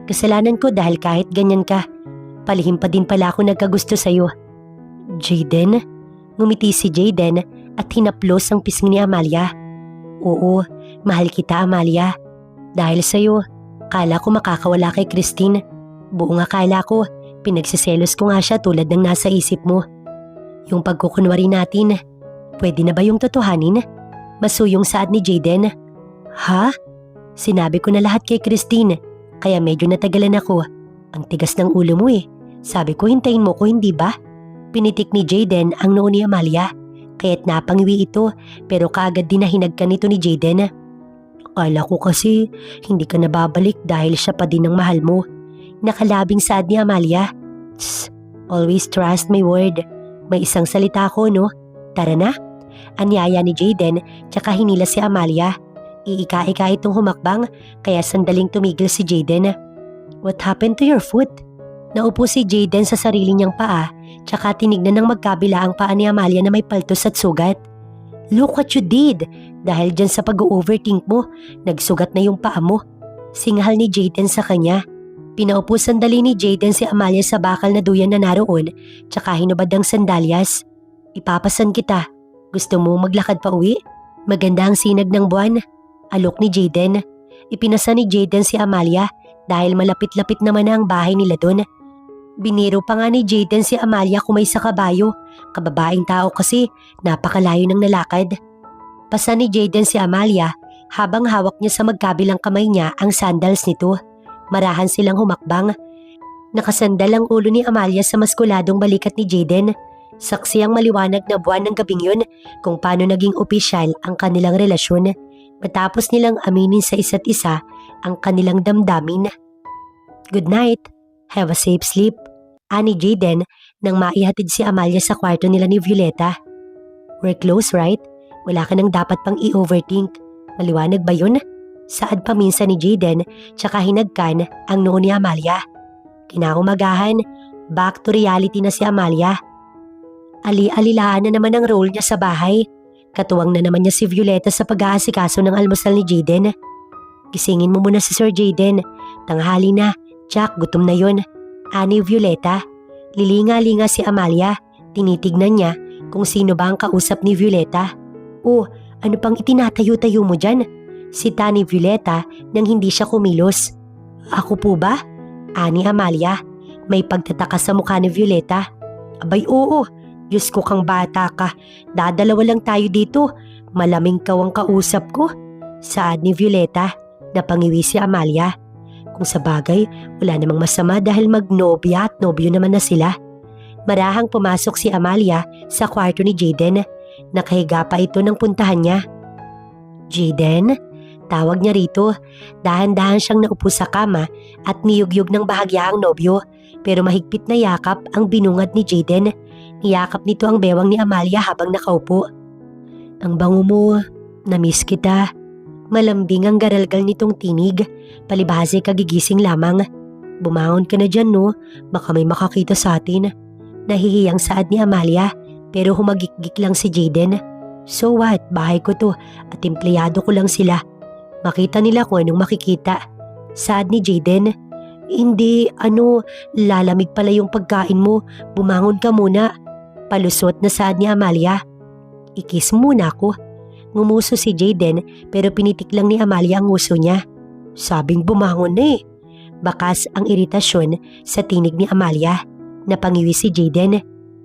Kasalanan ko dahil kahit ganyan ka, palihim pa din pala ako nagkagusto sa'yo. Jayden? Ngumiti si Jayden at hinaplos ang pisngi ni Amalia. Oo, mahal kita Amalia. Dahil sa'yo, kala ko makakawala kay Christine. Buong akala ko, pinagsiselos ko nga siya tulad ng nasa isip mo. Yung pagkukunwari natin, pwede na ba yung totohanin? Masuyong saad ni Jayden. Ha? Sinabi ko na lahat kay Christine, kaya medyo natagalan ako. Ang tigas ng ulo mo eh. Sabi ko hintayin mo ko, hindi ba? Pinitik ni Jayden ang noo ni Amalia, kaya't napangiwi ito pero kaagad din nahinagkan nito ni Jayden. Akala ko kasi hindi ka nababalik dahil siya pa din ang mahal mo. Nakalabing saad ni Amalia. Tss, always trust my word. May isang salita ko no? Tara na. Anyaya ni Jayden tsaka hinila si Amalia. Iika-ika itong humakbang kaya sandaling tumigil si Jayden. What happened to your foot? Naupo si Jayden sa sarili niyang paa tsaka tinignan ng magkabila ang paa ni Amalia na may paltos at sugat. Look what you did! Dahil dyan sa pag-overthink mo, nagsugat na yung paa mo. Singhal ni Jayden sa kanya. Pinaupo sandali ni Jayden si Amalia sa bakal na duyan na naroon tsaka hinubad ang sandalyas. Ipapasan kita. Gusto mo maglakad pa uwi? Maganda ang sinag ng buwan. Alok ni Jayden. Ipinasa ni Jayden si Amalia dahil malapit-lapit naman na ang bahay nila doon. Biniro pa nga ni Jayden si Amalia kumay sa kabayo. Kababaeng tao kasi, napakalayo ng nalakad. Pasa ni Jayden si Amalia habang hawak niya sa magkabilang kamay niya ang sandals nito. Marahan silang humakbang. Nakasandal ang ulo ni Amalia sa maskuladong balikat ni Jayden. Saksi ang maliwanag na buwan ng gabing yun kung paano naging opisyal ang kanilang relasyon matapos nilang aminin sa isa't isa ang kanilang damdamin. Good night. Have a safe sleep. Ani Jayden nang maihatid si Amalia sa kwarto nila ni Violeta. We're close, right? Wala ka nang dapat pang i-overthink. Maliwanag ba yun? Saad pa minsan ni Jayden tsaka hinagkan ang noo ni Amalia. Kinaumagahan, back to reality na si Amalia. Ali-alilaan na naman ang role niya sa bahay. Katuwang na naman niya si Violeta sa pag-aasikaso ng almusal ni Jayden. Gisingin mo muna si Sir Jayden. Tanghali na. Jack, gutom na yun. Ani Violeta. Lilinga-linga si Amalia. Tinitignan niya kung sino ba ang kausap ni Violeta. Oh, ano pang itinatayo-tayo mo dyan? Sita ni Violeta nang hindi siya kumilos. Ako po ba? Ani Amalia. May pagtataka sa mukha ni Violeta. Abay oo. Diyos ko kang bata ka. Dadalawa lang tayo dito. Malaming kaw ang kausap ko. Saad ni Violeta. Napangiwi si Amalia. Kung sa bagay, wala namang masama dahil magnobya at nobyo naman na sila. Marahang pumasok si Amalia sa kwarto ni Jayden. Nakahiga pa ito nang puntahan niya. Jayden? Tawag niya rito. Dahan-dahan siyang naupo sa kama at niyugyug ng bahagya ang nobyo. Pero mahigpit na yakap ang binungad ni Jayden. Niyakap nito ang bewang ni Amalia habang nakaupo. Ang bango mo. Namiss kita. Malambing ang garalgal nitong tinig. Palibhasa kagigising lamang. Bumangon ka na dyan no. Baka may makakita sa atin. Nahihiyang saad ni Amalia pero humagikgik lang si Jayden. So what? Bahay ko to at empleyado ko lang sila. Makita nila kung anong makikita. Saad ni Jayden. Hindi, lalamig pala yung pagkain mo. Bumangon ka muna. Palusot na saad ni Amalia. Ikis muna ako. Ngumuso si Jayden pero pinitik lang ni Amalia ang uso niya. Sabing bumangon na eh. Bakas ang iritasyon sa tinig ni Amalia. Napangiwi si Jayden.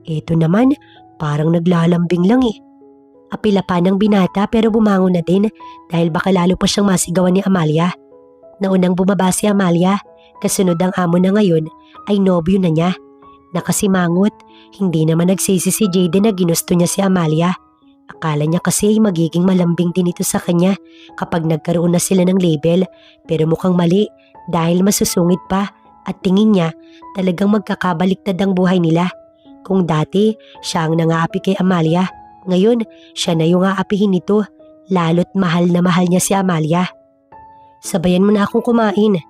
Eto naman, Parang naglalambing lang eh. Apila pa ng binata pero bumangon na din dahil baka lalo pa siyang masigawan ni Amalia. Naunang bumaba si Amalia, kasunod ang amo na ngayon ay nobyo na niya. Nakasimangot, hindi naman nagsisi si Jayden na ginusto niya si Amalia. Akala niya kasi ay magiging malambing din ito sa kanya kapag nagkaroon na sila ng label, pero mukhang mali dahil masusungit pa at tingin niya talagang magkakabaliktad ang buhay nila. Kung dati siya ang nangaapi kay Amalia, ngayon siya na yung aapihin nito, lalo't mahal na mahal niya si Amalia. Sabayan mo na akong kumain.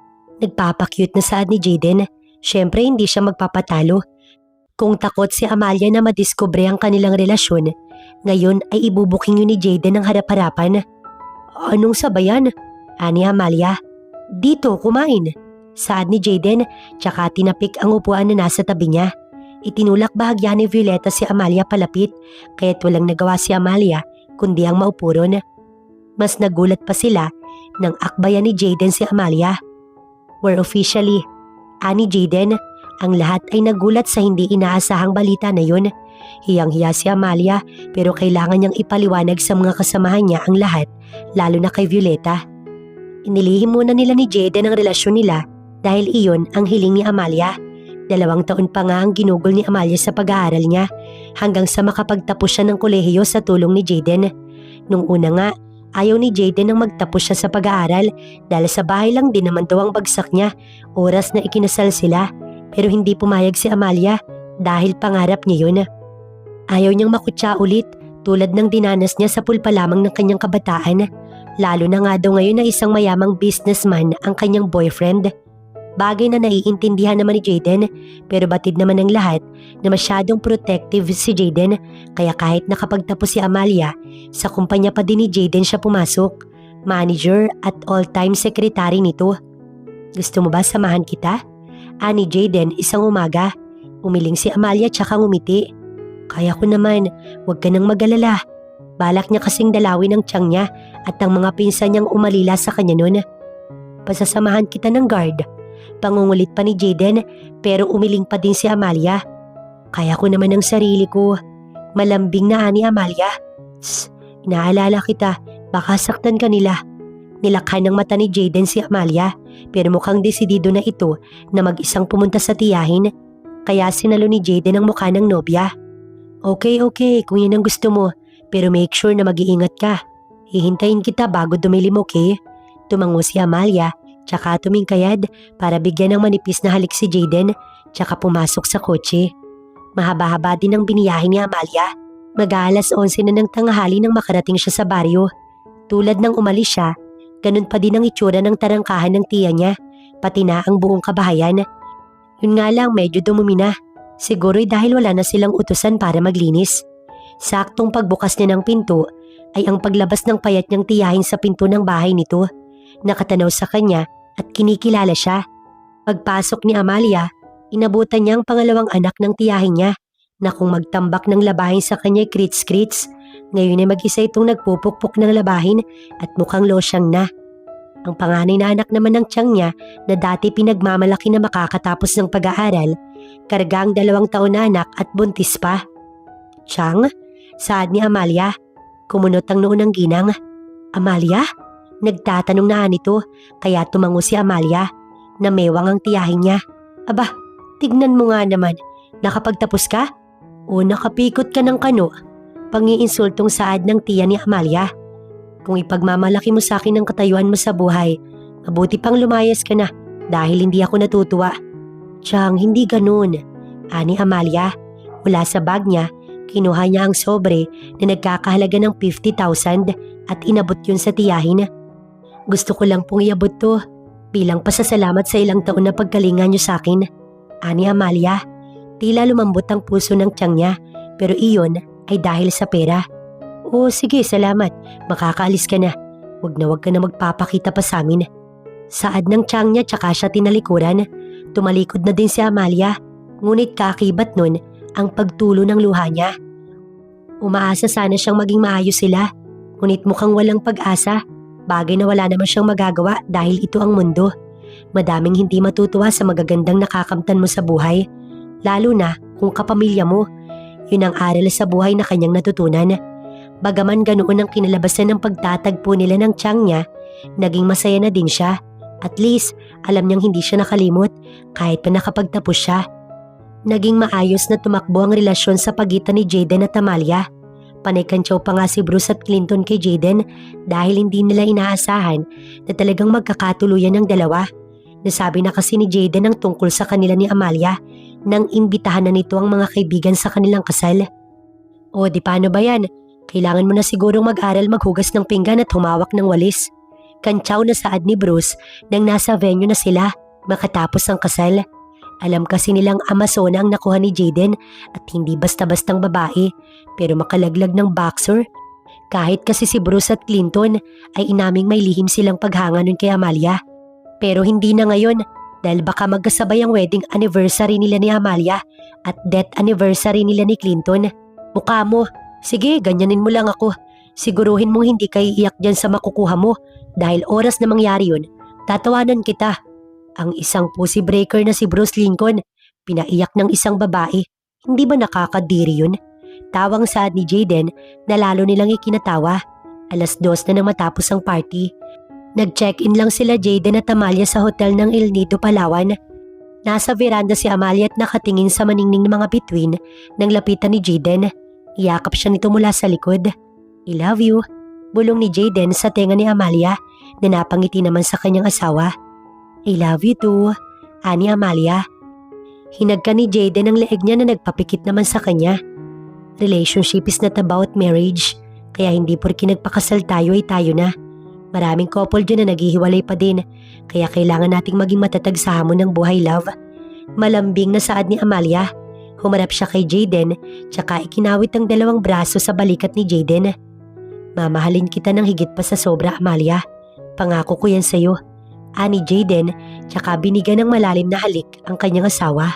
Nagpapakyut na saad ni Jayden. Siyempre hindi siya magpapatalo. Kung takot si Amalia na madiskubre ang kanilang relasyon, ngayon ay ibubuking yun ni Jayden ang harap-harapan. Anong sabayan? Ani Amalia. Dito, kumain. Saad ni Jayden, tsaka tinapik ang upuan na nasa tabi niya. Itinulak bahagya ni Violeta si Amalia palapit, kaya't walang nagawa si Amalia kundi ang maupo ron. Mas nagulat pa sila nang akbayan ni Jayden si Amalia. We're officially, ani Jayden, ang lahat ay nagulat sa hindi inaasahang balita na yun. Hiyang-hiya si Amalia pero kailangan niyang ipaliwanag sa mga kasamahan niya ang lahat, lalo na kay Violeta. Inilihim muna nila ni Jayden ang relasyon nila dahil iyon ang hiling ni Amalia. 2 taon pa nga ang ginugol ni Amalia sa pag-aaral niya hanggang sa makapagtapos siya ng kolehiyo sa tulong ni Jayden. Nung una nga, ayaw ni Jayden nang magtapos siya sa pag-aaral dahil sa bahay lang din naman daw ang bagsak niya oras na ikinasal sila, pero hindi pumayag si Amalia dahil pangarap niya yun. Ayaw niyang makutsa ulit tulad ng dinanas niya sa pulpa lamang ng kanyang kabataan, lalo na nga daw ngayon na isang mayamang businessman ang kanyang boyfriend. Bagay na naiintindihan naman ni Jayden, pero batid naman ng lahat na masyadong protective si Jayden, kaya kahit nakapagtapos si Amalia, sa kumpanya pa din ni Jayden siya pumasok, manager at all-time secretary nito. Gusto mo ba samahan kita? Ani Jayden isang umaga. Umiling si Amalia tsaka ngumiti. Kaya ko naman, huwag ka nang mag-alala. Balak niya kasing dalawin ang tiyang niya at ang mga pinsan niyang umalila sa kanya noon. Pasasamahan kita ng guard. Pangungulit pa ni Jayden pero umiling pa din si Amalia. Kaya ko naman ang sarili ko. Malambing na ani Amalia. Inaalala kita, baka saktan ka nila. Nilakhan ng mata ni Jayden si Amalia pero mukhang desidido na ito na mag-isang pumunta sa tiyahin. Kaya sinalo ni Jayden ang mukha ng nobya. Okay, kung yan ang gusto mo, pero make sure na mag-iingat ka. Hihintayin kita bago dumilim, okay? Tumango si Amalia. Tsaka tumingkayad para bigyan ng manipis na halik si Jayden, tsaka pumasok sa kotse. Mahaba-haba din ang biniyahe ni Amalia. Mag-aalas 11 na ng tanghali nang makarating siya sa baryo. Tulad ng umalis siya, ganun pa din ang itsura ng tarangkahan ng tiya niya, pati na ang buong kabahayan. Yun nga lang medyo dumumi na. Siguro'y dahil wala na silang utusan para maglinis. Saktong pagbukas niya ng pinto ay ang paglabas ng payat niyang tiyahin sa pinto ng bahay nito. Nakatanaw sa kanya at kinikilala siya. Pagpasok ni Amalia, inabutan niya ang pangalawang anak ng tiyahin niya na kung magtambak ng labahin sa kanya krits-krits, ngayon ay mag-isa itong nagpupukpok ng labahin at mukhang losyang na. Ang panganay na anak naman ng tiyang niya na dati pinagmamalaki na makakatapos ng pag-aaral, karga ang 2 taon na anak at buntis pa. Tiyang, saad ni Amalia, kumunot ang noo ng ginang. Amalia? Nagtatanong na nito kaya tumango si Amalia na mewang ang tiyahin niya. Aba, tignan mo nga naman, nakapagtapos ka? O nakapikot ka ng kano? Pangiinsultong saad ng tiya ni Amalia. Kung ipagmamalaki mo sa akin ang katayuan mo sa buhay, mabuti pang lumayas ka na dahil hindi ako natutuwa. Tiyang, hindi ganun. Ani Amalia, mula sa bag niya, kinuha niya ang sobre na nagkakahalaga ng 50,000 at inabot yun sa tiyahin. Gusto ko lang pong iabot to bilang pasasalamat sa ilang taon na pagkalinga niyo sa akin. Ani Amalia, tila lumambot ang puso ng tiyang niya pero iyon ay dahil sa pera. O sige, salamat. Makakaalis ka na. Huwag ka na magpapakita pa sa amin. Saad ng tiyang niya tsaka siya tinalikuran. Tumalikod na din si Amalia. Ngunit kakibat nun ang pagtulo ng luha niya. Umaasa sana siyang maging maayos sila. Ngunit mukhang walang pag-asa. Bagay na wala naman siyang magagawa dahil ito ang mundo. Madaming hindi matutuwa sa magagandang nakakamtan mo sa buhay. Lalo na kung kapamilya mo. Yun ang aral sa buhay na kanyang natutunan. Bagaman ganoon ang kinalabasan ng pagtatagpo nila ng tiyang niya, naging masaya na din siya. At least, alam niyang hindi siya nakalimot kahit pa nakapagtapos siya. Naging maayos na tumakbo ang relasyon sa pagitan ni Jaden at Amalia. Panay-kantsaw pa nga si Bruce at Clinton kay Jaden dahil hindi nila inaasahan na talagang magkakatuluyan ng dalawa. Nasabi na kasi ni Jaden ang tungkol sa kanila ni Amalia nang imbitahan na nito ang mga kaibigan sa kanilang kasal. O di paano ba yan? Kailangan mo na sigurong mag-aral maghugas ng pinggan at humawak ng walis. Kantsaw na saad ni Bruce nang nasa venue na sila makatapos ang kasal. Alam kasi nilang Amazona ang nakuha ni Jaden at hindi basta-bastang babae pero makalaglag ng boxer. Kahit kasi si Bruce at Clinton ay inaming may lihim silang paghanga nun kay Amalia. Pero hindi na ngayon dahil baka magkasabay ang wedding anniversary nila ni Amalia at death anniversary nila ni Clinton. Mukha mo, sige ganyanin mo lang ako. Siguruhin mong hindi ka iiyak dyan sa makukuha mo dahil oras na mangyari yun, tatawanan kita. Ang isang pussy breaker na si Bruce Lincoln, pinaiyak ng isang babae. Hindi ba nakakadiri yun? Tawang saad ni Jaden na lalo nilang ikinatawa. 2:00 na nang matapos ang party. Nag-check-in lang sila Jaden at Amalia sa hotel ng El Nido, Palawan. Nasa veranda si Amalia at nakatingin sa maningning ng mga bituin nang lapitan ni Jaden. Iyakap siya nito mula sa likod. I love you, bulong ni Jaden sa tenga ni Amalia na napangiti naman sa kanyang asawa. I love you too, ani Amalia. Hinagka ni Jaden ang leeg niya na nagpapikit naman sa kanya. Relationship is not about marriage, kaya hindi porke nagpakasal tayo ay tayo na. Maraming couple dyan na naghihiwalay pa din, kaya kailangan nating maging matatag sa hamon ng buhay, love. Malambing na saad ni Amalia. Humarap siya kay Jaden, tsaka ikinawit ang dalawang braso sa balikat ni Jaden. Mamahalin kita ng higit pa sa sobra, Amalia. Pangako ko yan sa'yo. Ani Jaden, tsaka binigyan ng malalim na halik ang kanyang asawa.